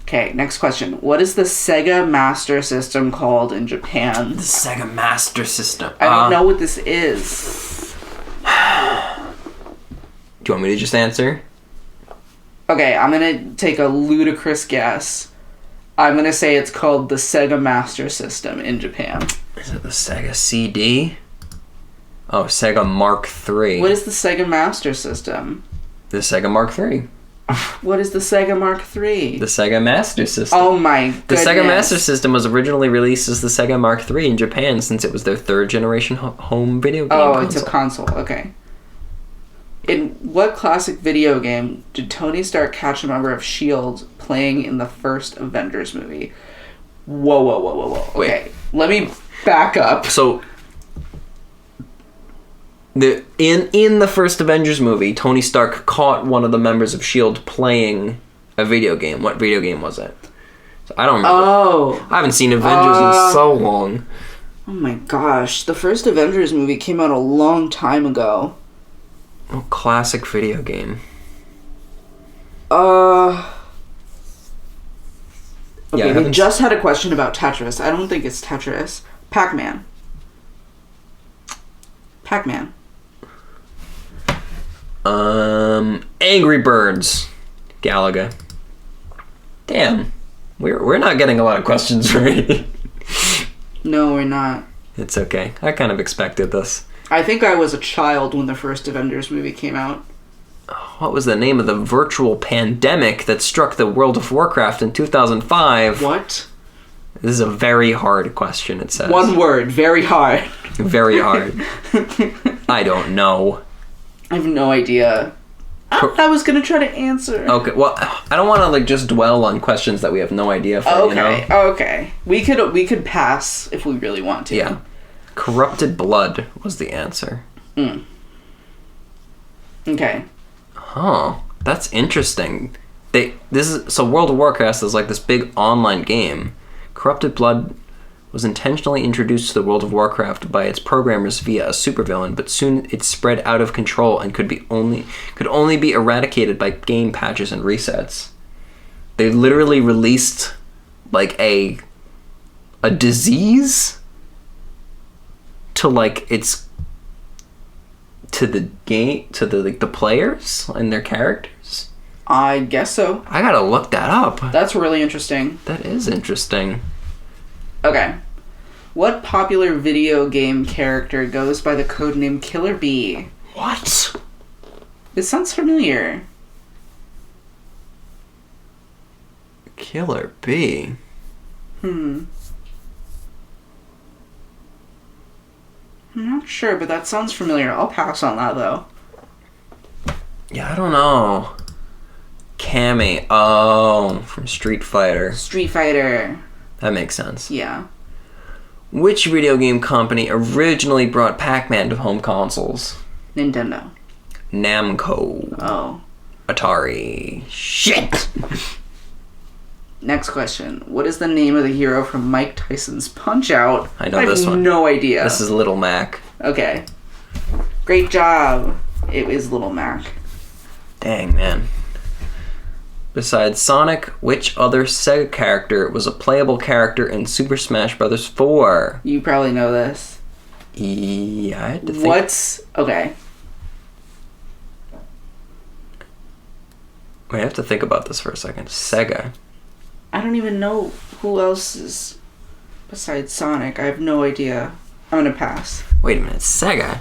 Okay, next question. What is the Sega Master System called in Japan? The Sega Master System. I don't know what this is. Do you want me to just answer? Okay, I'm gonna take a ludicrous guess. I'm gonna say it's called the Sega Master System in Japan. Is it the Sega CD? Oh, Sega Mark III. What is the Sega Master System? The Sega Mark III. What is the Sega Mark III? The Sega Master System. Oh my goodness. The Sega Master System was originally released as the Sega Mark III in Japan since it was their third generation home video game console. It's a console. Okay. In what classic video game did Tony Stark catch a member of S.H.I.E.L.D. playing in the first Avengers movie? Whoa. Okay, let me back up. So, in the first Avengers movie, Tony Stark caught one of the members of S.H.I.E.L.D. playing a video game. What video game was it? So I don't remember. Oh. I haven't seen Avengers in so long. Oh my gosh. The first Avengers movie came out a long time ago. Oh, classic video game. Okay, Yeah, we just had a question about Tetris. I don't think it's Tetris. Pac-Man. Angry Birds. Galaga. Damn. We're not getting a lot of questions right. No, we're not. It's okay. I kind of expected this. I think I was a child when the first Avengers movie came out. What was the name of the virtual pandemic that struck the World of Warcraft in 2005? What? This is a very hard question, it says. One word. Very hard. Very hard. I don't know. I have no idea. I was going to try to answer. Okay, well, I don't want to just dwell on questions that we have no idea for, Okay. We could pass if we really want to. Yeah. Corrupted Blood was the answer. Okay. Huh. That's interesting. World of Warcraft is like this big online game. Corrupted Blood was intentionally introduced to the World of Warcraft by its programmers via a supervillain, but soon it spread out of control and could only be eradicated by game patches and resets. They literally released a disease to the players and their characters. I guess so. I gotta look that up. That's really interesting. That is interesting. Okay. What popular video game character goes by the codename Killer Bee? What? This sounds familiar. Killer Bee? I'm not sure, but that sounds familiar. I'll pass on that, though. Yeah, I don't know. Cammy. Oh, from Street Fighter. Street Fighter. That makes sense. Yeah. Which video game company originally brought Pac-Man to home consoles? Nintendo. Namco. Oh. Atari. Shit! Next question. What is the name of the hero from Mike Tyson's Punch-Out? I know this one. I have no idea. This is Little Mac. Okay. Great job. It is Little Mac. Dang, man. Besides Sonic, which other Sega character was a playable character in Super Smash Bros. 4? You probably know this. Yeah, I had to think. Okay. Wait, I have to think about this for a second. Sega. I don't even know who else is besides Sonic. I have no idea. I'm gonna pass. Wait a minute, Sega?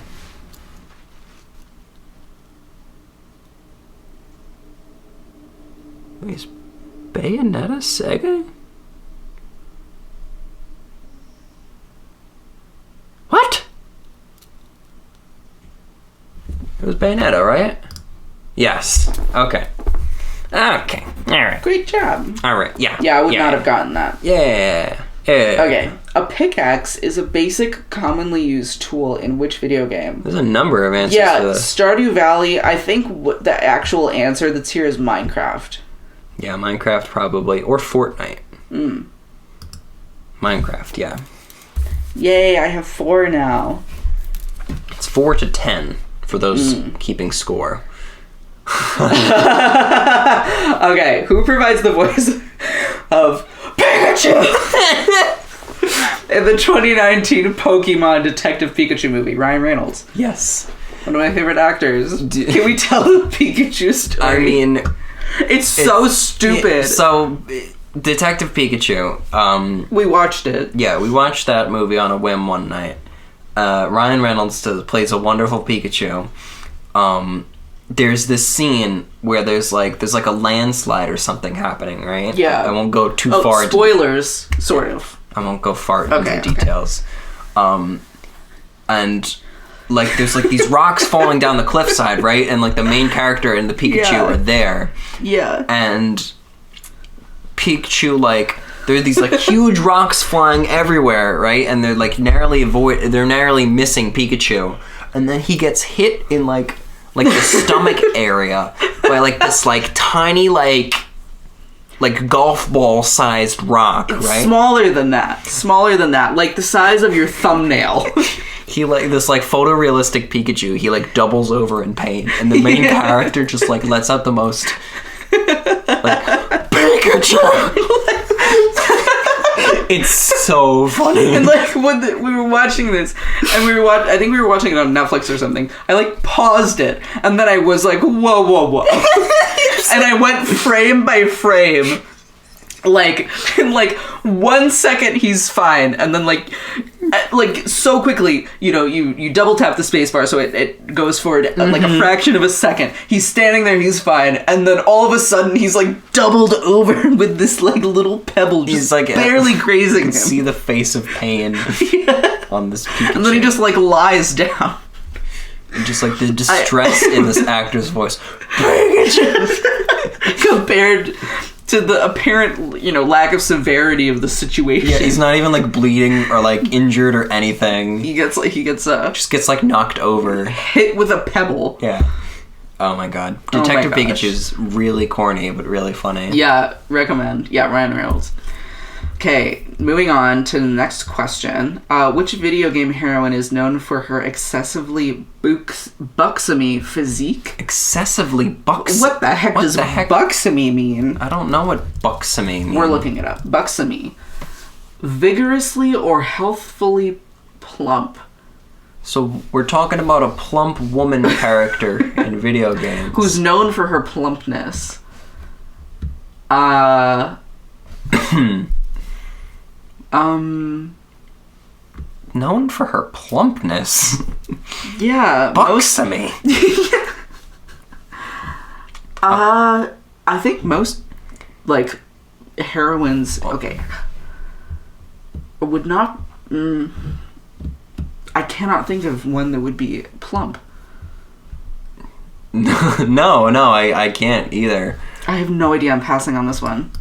Wait, is Bayonetta Sega? What? Bayonetta, right? Yes. Okay. Okay. All right. Great job. All right. Yeah. Yeah, I would not have gotten that. Yeah. Okay. A pickaxe is a basic, commonly used tool in which video game? There's a number of answers Yeah, to this. Stardew Valley. I think the actual answer that's here is Minecraft. Yeah, Minecraft probably. Or Fortnite. Minecraft, yeah. Yay, I have 4 now. It's 4-10 for those keeping score. Okay, who provides the voice of Pikachu in the 2019 Pokemon Detective Pikachu movie? Ryan Reynolds. Yes. One of my favorite actors. Can we tell the Pikachu story? I mean... It's so stupid. So, Detective Pikachu. We watched it. Yeah, we watched that movie on a whim one night. Ryan Reynolds plays a wonderful Pikachu. There's this scene where there's like a landslide or something happening, right? Yeah. I won't go too far. Spoilers, sort of. I won't go far into Okay, the details. And like there's like these rocks falling down the cliffside, right? And like the main character and the Pikachu are there. Yeah. And Pikachu, like, there are these like huge rocks flying everywhere, right? And they're like narrowly missing Pikachu. And then he gets hit in like the stomach area by like this like tiny like golf ball sized rock, right? Smaller than that, like the size of your thumbnail. He like this like photorealistic Pikachu, he like doubles over in pain, and the main character just like lets out the most like Pikachu. It's so funny. And like when we were watching this, and I think we were watching it on Netflix or something. I like paused it, and then I was like, whoa, and I went frame by frame. Like in like 1 second he's fine, and then like so quickly, you double tap the space bar so it goes forward like a fraction of a second. He's standing there, he's fine, and then all of a sudden he's like doubled over with this like little pebble just He's like barely grazing him. See the face of pain on this Pikachu. And then he just like lies down. And just like the distress in this actor's voice. Compared to the apparent, lack of severity of the situation. Yeah, he's not even like bleeding or like injured or anything. He gets just gets like knocked over, hit with a pebble. Yeah. Oh my god. Detective Pikachu's really corny but really funny. Yeah, recommend. Yeah, Ryan Reynolds. Okay, moving on to the next question. Which video game heroine is known for her excessively buxomy physique? Excessively buxomy? What the heck does buxomy mean? I don't know what buxomy means. We're looking it up. Buxomy. Vigorously or healthfully plump. So we're talking about a plump woman character in video games. Who's known for her plumpness. Known for her plumpness? Yeah. Buxomy. I think most, like, heroines, okay, would not, I cannot think of one that would be plump. No, I can't either. I have no idea. I'm passing on this one.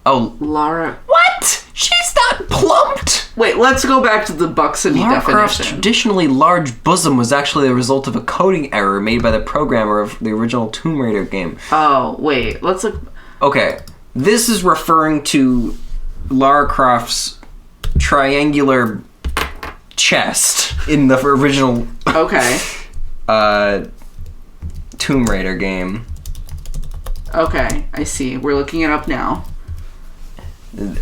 Oh. Lara. What? She's not plumped! Wait, let's go back to the buxomy Lara Croft's definition. traditionally large bosom was actually the result of a coding error made by the programmer of the original Tomb Raider game. Oh, wait, let's look. Okay, this is referring to Lara Croft's triangular chest in the original Okay. Tomb Raider game. Okay, I see. We're looking it up now.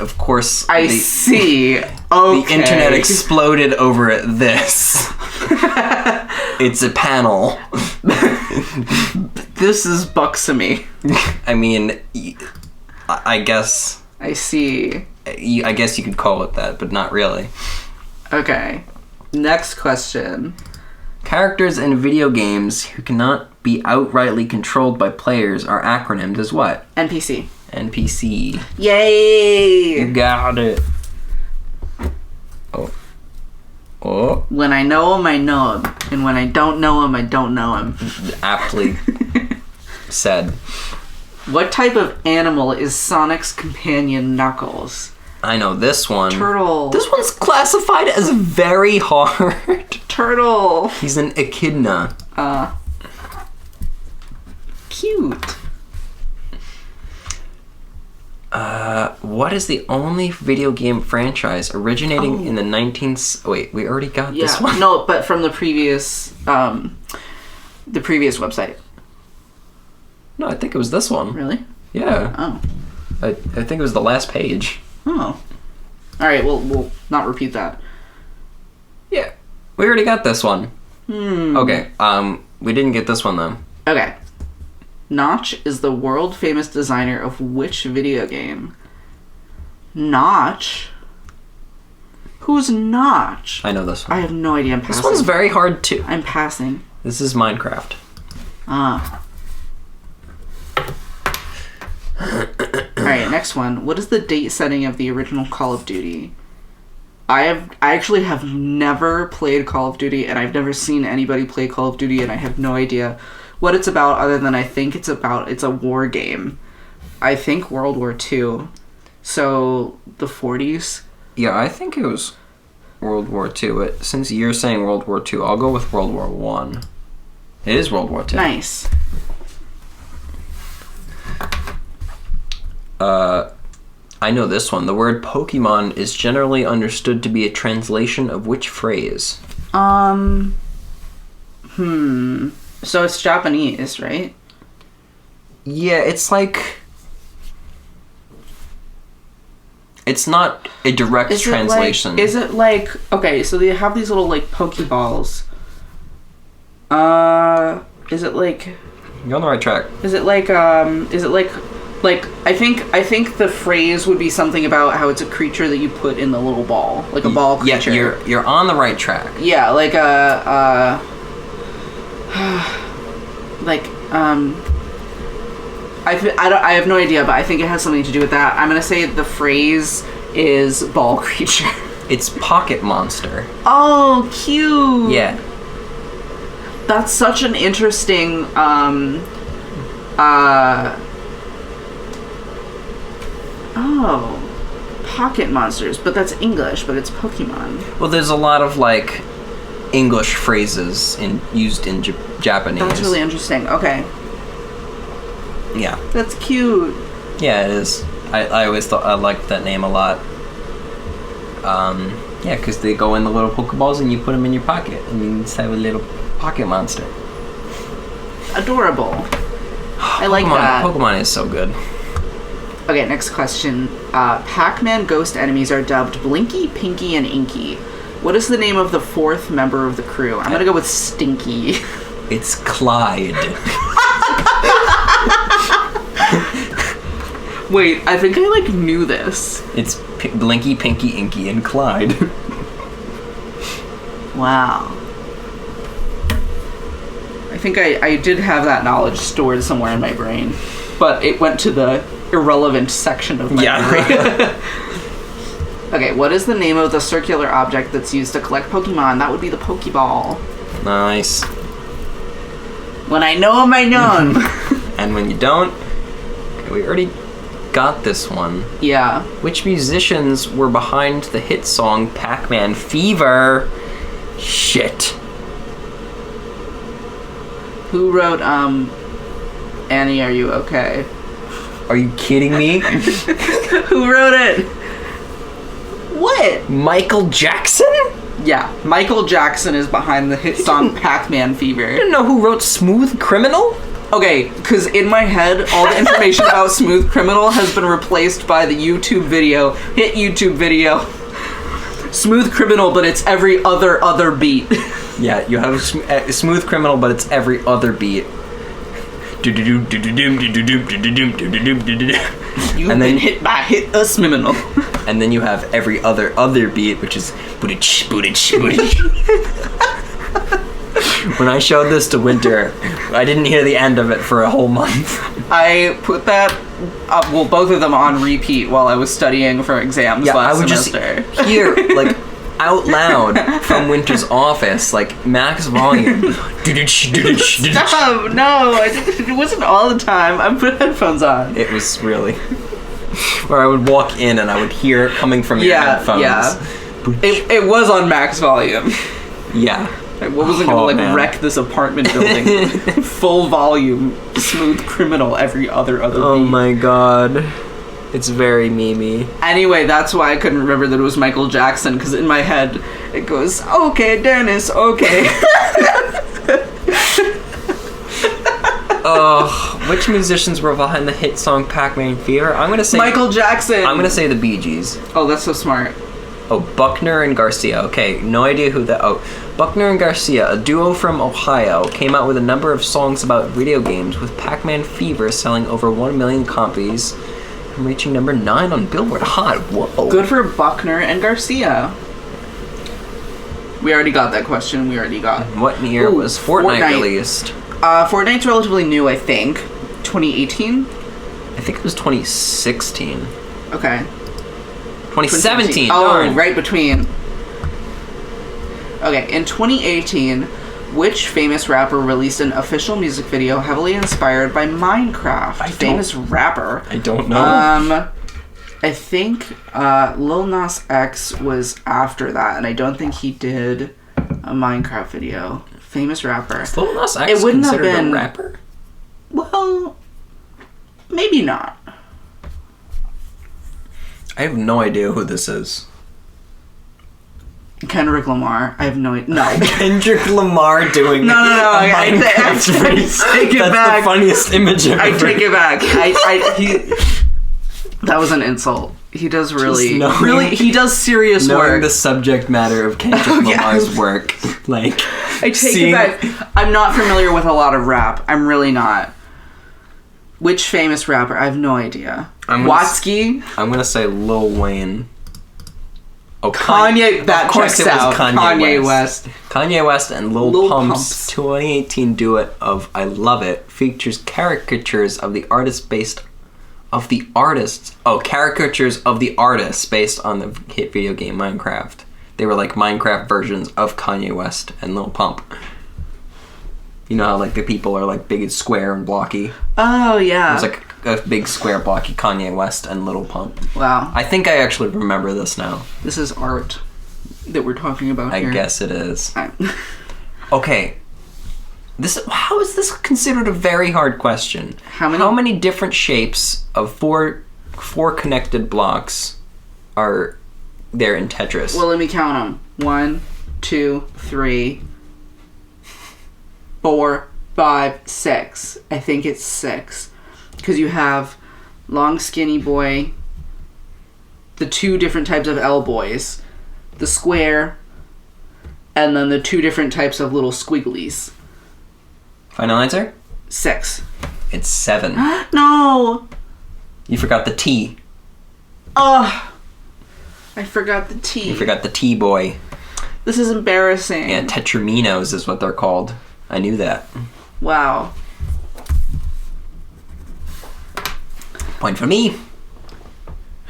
Of course, I see. Okay. The internet exploded over this. It's a panel. This is buxomy. I mean, I guess. I see. I guess you could call it that, but not really. Okay. Next question. Characters in video games who cannot be outrightly controlled by players are acronymed as what? NPC. NPC. Yay! You got it. Oh. Oh. When I know him, I know him. And when I don't know him, I don't know him. Aptly said. What type of animal is Sonic's companion Knuckles? I know this one. Turtle. This one's classified as very hard. Turtle. He's an echidna. Cute. What is the only video game franchise originating in the 19th... Wait, we already got this one? No, but from the previous website. No, I think it was this one. Really? Yeah. Oh. I think it was the last page. Oh. Alright, we'll not repeat that. Yeah. We already got this one. Okay, we didn't get this one, though. Okay. Notch is the world-famous designer of which video game? Notch? Who's Notch? I know this one. I have no idea. I'm passing. This one's very hard, too. I'm passing. This is Minecraft. Alright, next one. What is the date setting of the original Call of Duty? I actually have never played Call of Duty, and I've never seen anybody play Call of Duty, and I have no idea what it's about, other than I think it's a war game. I think World War II. So, the 40s? Yeah, I think it was World War II. But since you're saying World War II, I'll go with World War I. It is World War II. Nice. I know this one. The word Pokemon is generally understood to be a translation of which phrase? So it's Japanese, right? Yeah, it's like... It's not a direct translation. Is it like... Okay, so they have these little, like, Pokeballs. Is it like... You're on the right track. Is it like, like, I think the phrase would be something about how it's a creature that you put in the little ball. Like a ball creature. Yeah, you're on the right track. Yeah, like like, I have no idea, but I think it has something to do with that. I'm gonna say the phrase is ball creature. It's Pocket Monster. Oh, cute! Yeah. That's such an interesting, Oh, Pocket Monsters, but that's English, but it's Pokemon. Well, there's a lot of, like, English phrases used in Japanese. That's really interesting. Okay. Yeah. That's cute. Yeah, it is. I always thought I liked that name a lot. Yeah, because they go in the little Pokeballs and you put them in your pocket, and you just have a little Pocket Monster. Adorable. I like that. Pokemon is so good. Okay, next question. Pac-Man ghost enemies are dubbed Blinky, Pinky, and Inky. What is the name of the fourth member of the crew? I'm gonna go with Stinky. It's Clyde. Wait, I think I, like, knew this. It's Blinky, Pinky, Inky, and Clyde. Wow. I think I did have that knowledge stored somewhere in my brain. But it went to the irrelevant section of my brain. Okay, what is the name of the circular object that's used to collect Pokemon? That would be the Pokeball. Nice. When I know him, I know him. And when you don't, we already got this one. Yeah. Which musicians were behind the hit song Pac-Man Fever? Shit. Who wrote, Annie, Are You Okay? Are you kidding me? Who wrote it? What? Michael Jackson? Yeah, Michael Jackson is behind the hit song Pac-Man Fever. You didn't know who wrote Smooth Criminal? Okay, because in my head, all the information about Smooth Criminal has been replaced by the YouTube video, hit YouTube video, Smooth Criminal, but it's every other beat. Yeah, you have Smooth Criminal, but it's every other beat. You've been hit by Hit Us Criminal. And then you have every other beat, which is bootich, bootich, bootich. When I showed this to Winter, I didn't hear the end of it for a whole month. I put that up, well, both of them on repeat while I was studying for exams last semester. Just hear, like, out loud from Winter's office, like max volume. Stop! No, it wasn't all the time. I put headphones on. It was really where I would walk in and I would hear it coming from your headphones. Yeah. It was on max volume. Yeah. I wasn't gonna wreck this apartment building. Full volume, smooth criminal every other Oh beat. my god. It's very memey. Anyway, that's why I couldn't remember that it was Michael Jackson, because in my head it goes, okay, Dennis, okay. Which musicians were behind the hit song Pac-Man Fever? I'm gonna say Michael Jackson. I'm gonna say the Bee Gees. Oh, that's so smart. Oh, Buckner and Garcia. Okay, no idea who that. Oh, Buckner and Garcia, a duo from Ohio, came out with a number of songs about video games, with Pac-Man Fever selling over 1 million copies and reaching number 9 on Billboard Hot. Whoa. Good for Buckner and Garcia. We already got that question. We already got. What year was Fortnite released? Fortnite's relatively new, I think. 2018? I think it was 2016. Okay. 2017. Oh, darn. right between. Okay, in 2018, which famous rapper released an official music video heavily inspired by Minecraft? Famous rapper. I don't know. I think Lil Nas X was after that, and I don't think he did a Minecraft video. Famous rapper. Is Lil Nas X It wouldn't have considered been a rapper? Well, maybe not. I have no idea who this is. Kendrick Lamar. I have no idea. No. Kendrick Lamar doing No. I take it That's back. the funniest image ever. I take it back. That was an insult. He does really, he does serious knowing work. the subject matter of Kendrick Lamar's work. Like, I take it back. I'm not familiar with a lot of rap. I'm really not. Which famous rapper? I have no idea. Watsky? I'm gonna say Lil Wayne. Oh, Kanye. That of course checks it was out. Kanye West. Kanye West and Lil Pump's 2018 duet of "I Love It" features caricatures of the artists based on the hit video game Minecraft. They were like Minecraft versions of Kanye West and Lil Pump. You know how like the people are like big and square and blocky? Oh, yeah. There's like a big square blocky Kanye West and Lil Pump. Wow. I think I actually remember this now. This is art that we're talking about here. I guess it is. Okay. How is this considered a very hard question? How many different shapes of four connected blocks are there in Tetris? Well, let me count them. 1, 2, 3, 4, 5, 6. I think it's 6. Because you have long skinny boy, the 2 different types of L boys, the square, and then the 2 different types of little squigglies. Final answer? 6. It's 7. No! You forgot the T. Oh! I forgot the T. You forgot the T-boy. This is embarrassing. Yeah, tetraminos is what they're called. I knew that. Wow. Point for me.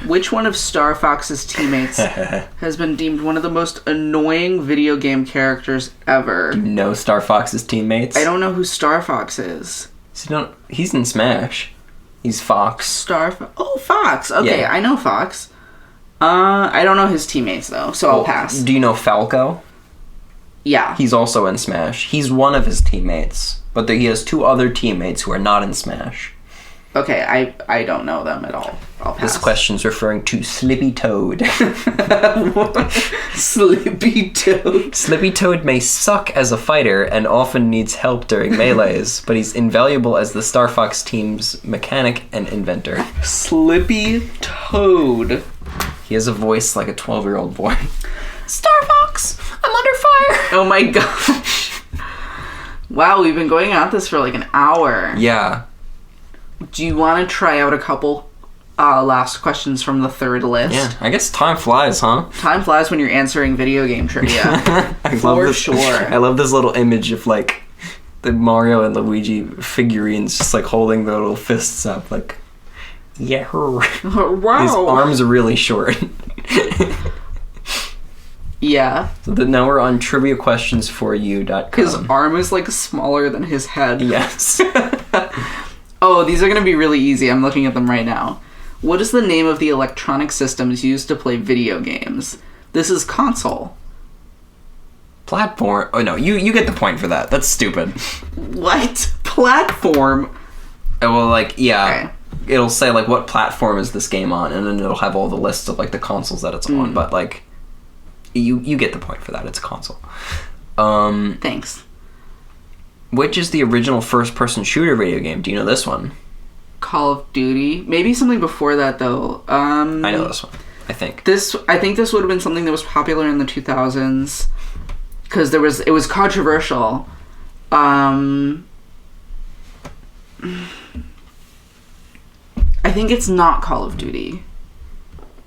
Which one of Star Fox's teammates has been deemed one of the most annoying video game characters ever? No Star Fox's teammates? I don't know who Star Fox is. He's in Smash. He's Fox. Oh, Fox. Okay, yeah. I know Fox. I don't know his teammates, though, so I'll pass. Do you know Falco? Yeah. He's also in Smash. He's one of his teammates, but he has 2 other teammates who are not in Smash. Okay, I don't know them at all. I'll pass. This question's referring to Slippy Toad. Slippy Toad. Slippy Toad may suck as a fighter and often needs help during melees, but he's invaluable as the Star Fox team's mechanic and inventor. Slippy Toad. He has a voice like a 12-year-old boy. Star Fox, I'm under fire. Oh my gosh. Wow, we've been going at this for like an hour. Yeah. Do you want to try out a couple last questions from the third list? Yeah, I guess time flies, huh? Time flies when you're answering video game trivia. For sure. I love this little image of like the Mario and Luigi figurines just like holding their little fists up like, yeah. Wow. His arms are really short. Yeah. So now we're on triviaquestionsforyou.com. His arm is like smaller than his head. Yes. Oh, these are going to be really easy. I'm looking at them right now. What is the name of the electronic systems used to play video games? This is console. Platform. Oh no, you get the point for that. That's stupid. What? Platform? Well, like, yeah. Okay. It'll say, like, what platform is this game on, and then it'll have all the lists of, like, the consoles that it's on, but, like, you get the point for that. It's a console. Thanks. Which is the original first-person shooter video game? Do you know this one? Call of Duty. Maybe something before that, though. I know this one, I think. I think this would have been something that was popular in the 2000s, because it was controversial. I think it's not Call of Duty.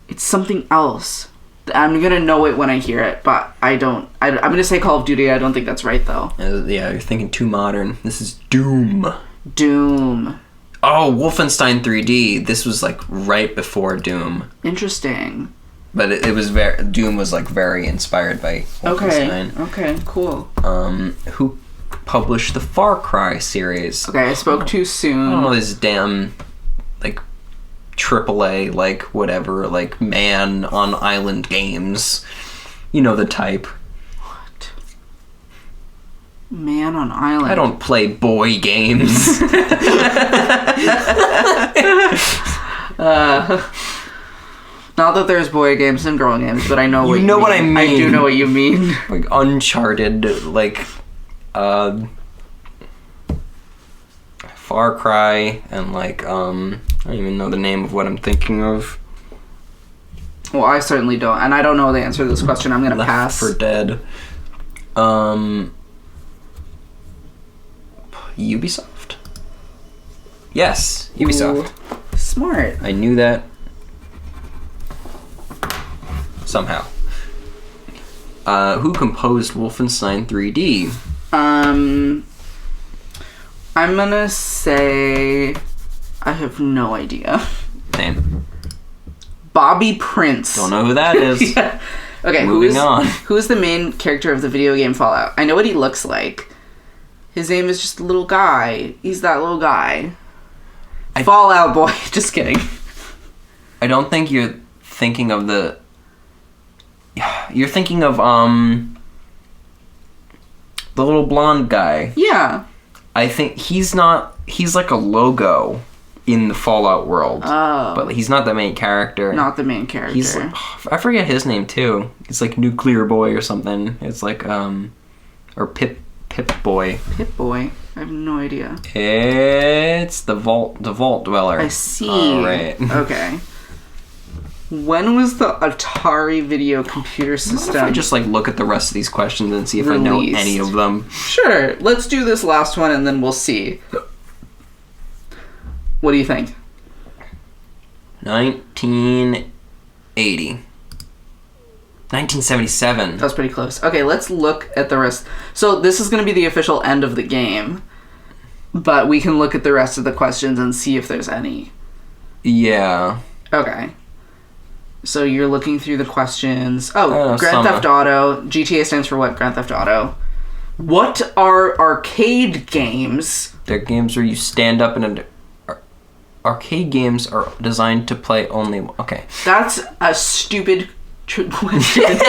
It's something else. I'm gonna know it when I hear it, but I'm gonna say Call of Duty. I don't think that's right, though. Yeah, you're thinking too modern. This is Doom. Doom. Oh, Wolfenstein 3D. This was, like, right before Doom. Interesting. But it was Doom was, like, very inspired by Wolfenstein. Okay, cool. Who published the Far Cry series? Okay, I spoke too soon. I don't know, this damn, like, AAA, like, whatever, like, Man on Island games. You know the type. What? Man on Island? I don't play boy games. Not that there's boy games and girl games, but I know what you know mean. what I mean. I do know what you mean. Like, Uncharted, like, Far Cry, and, like, I don't even know the name of what I'm thinking of. Well, I certainly don't, and I don't know the answer to this question. I'm gonna pass. Left 4 Dead. Ubisoft? Yes, Ubisoft. Ooh, smart. I knew that. Somehow. Who composed Wolfenstein 3D? I'm gonna say I have no idea. Name. Bobby Prince. Don't know who that is. Yeah. Okay, Moving on. Who is the main character of the video game Fallout? I know what he looks like. His name is just a little guy. He's that little guy. Fallout Boy. Just kidding. I don't think you're thinking of the... You're thinking of, the little blonde guy. Yeah. I think he's like a logo in the Fallout world. Oh. But he's not the main character. Not the main character. He's like, I forget his name too. It's like Nuclear Boy or something. It's like, or Pip Boy. Pip Boy. I have no idea. It's the Vault Dweller. I see. All right. Okay. When was the Atari video computer system? If I just like look at the rest of these questions and see if I know any of them. Sure. Let's do this last one and then we'll see. What do you think? 1980. 1977. That's pretty close. Okay, let's look at the rest. So this is going to be the official end of the game, but we can look at the rest of the questions and see if there's any. Yeah. Okay. So you're looking through the questions. Oh, Grand some. Theft Auto. GTA stands for what? Grand Theft Auto. What are arcade games? They're games where you stand up and arcade games are designed to play only... Okay. That's a stupid question.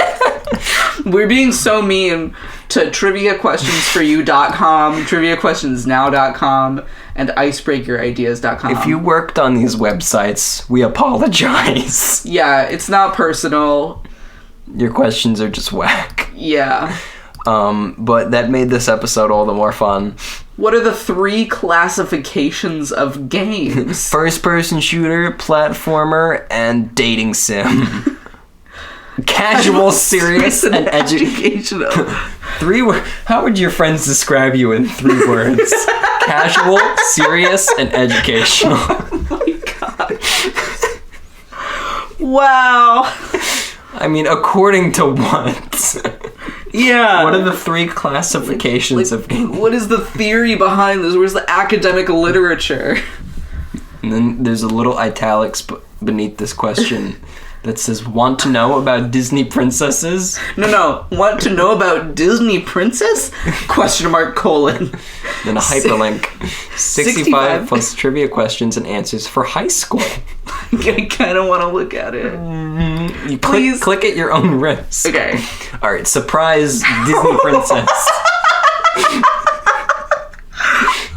We're being so mean to triviaquestionsforyou.com, triviaquestionsnow.com, and icebreakerideas.com. If you worked on these websites, we apologize. Yeah, it's not personal. Your questions are just whack. Yeah. But that made this episode all the more fun. What are the 3 classifications of games? First-person shooter, platformer, and dating sim. Casual, serious, and educational. 3 words. How would your friends describe you in 3 words? Casual, serious, and educational. Oh my god. Wow. I mean, according to what? Yeah. What are the 3 classifications of games? What is the theory behind this? Where's the academic literature? And then there's a little italics beneath this question. that says, want to know about Disney princesses? No. Want to know about Disney princess? Question mark colon. Then a hyperlink. 65 plus trivia questions and answers for high school. I kind of want to look at it. You Please. click at your own risk. Okay. All right, surprise Disney princess.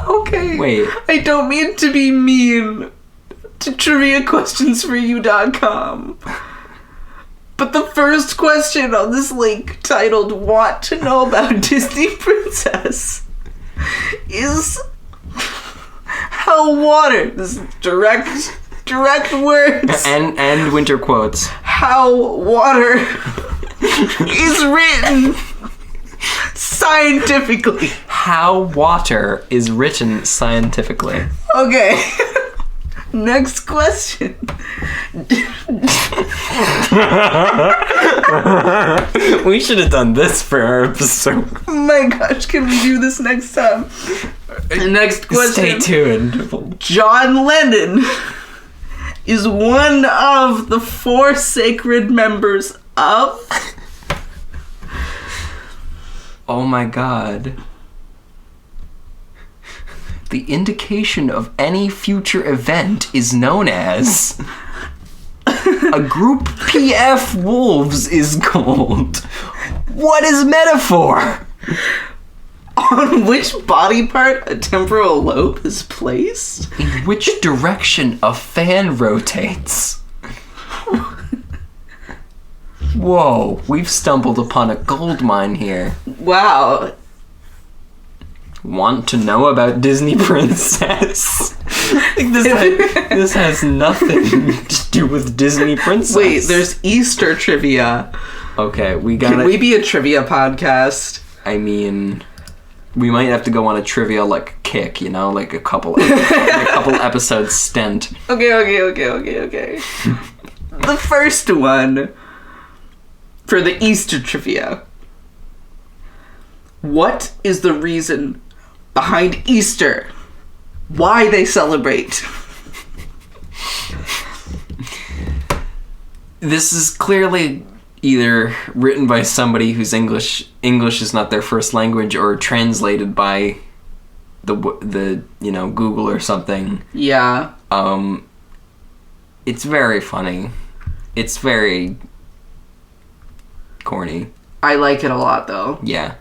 Okay. Wait. I don't mean to be mean to triviaquestionsforyou.com. But the first question on this link titled Want to Know About Disney Princess is how water, this is direct words, and winter quotes. how water is written scientifically. How water is written scientifically. Okay. Next question. We should have done this for our episode. Oh my gosh, can we do this next time? Next question. Stay tuned. John Lennon is one of the 4 sacred members of... Oh my god. The indication of any future event is known as... A group PF Wolves is called. What is metaphor? On which body part a temporal lobe is placed? In which direction a fan rotates? Whoa, we've stumbled upon a gold mine here. Wow. Want to know about Disney Princess? This has nothing to do with Disney Princess. Wait, there's Easter trivia. Okay, we gotta... Can we be a trivia podcast? I mean... We might have to go on a trivia, like, kick, you know? Like a couple episodes stint. Okay. The first one for the Easter trivia. What is the reason behind Easter? Why they celebrate? This is clearly either written by somebody whose English is not their first language, or translated by the Google or something. Yeah. It's very funny. It's very corny. I like it a lot, though. Yeah.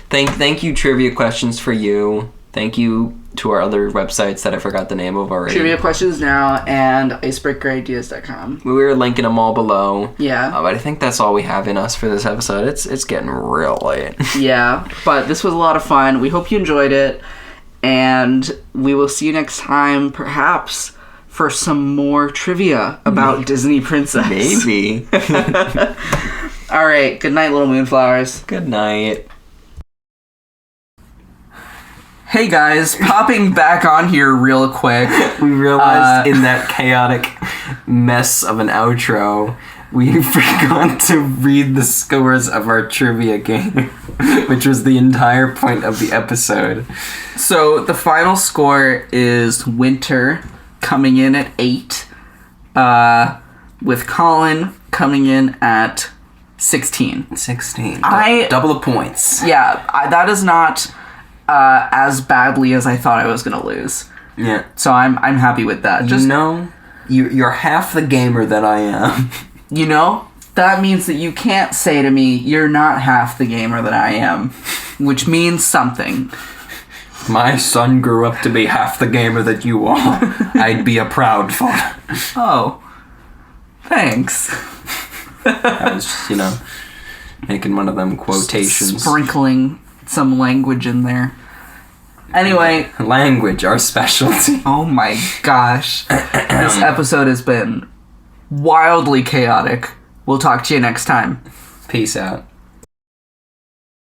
Thank you, Trivia Questions for You. Thank you to our other websites that I forgot the name of already. Trivia Questions Now and icebreakerideas.com. We were linking them all below. Yeah. But I think that's all we have in us for this episode. It's getting real late. Yeah, but this was a lot of fun. We hope you enjoyed it. And we will see you next time, perhaps, for some more trivia about Disney Princess. Maybe. All right. Good night, little moonflowers. Good night. Hey guys, popping back on here real quick. We realized in that chaotic mess of an outro, we forgot to read the scores of our trivia game, which was the entire point of the episode. So the final score is Winter coming in at 8, with Colin coming in at 16. 16. I- Double the points. Yeah, that is not as badly as I thought I was gonna lose. Yeah. So I'm happy with that. Just you're half the gamer that I am. That means that you can't say to me, you're not half the gamer that I am, which means something. My son grew up to be half the gamer that you are. I'd be a proud father. Oh. Thanks. I was just, making one of them quotations. Sprinkling some language in there. Anyway. Language, our specialty. Oh my gosh. This episode has been wildly chaotic. We'll talk to you next time. Peace out.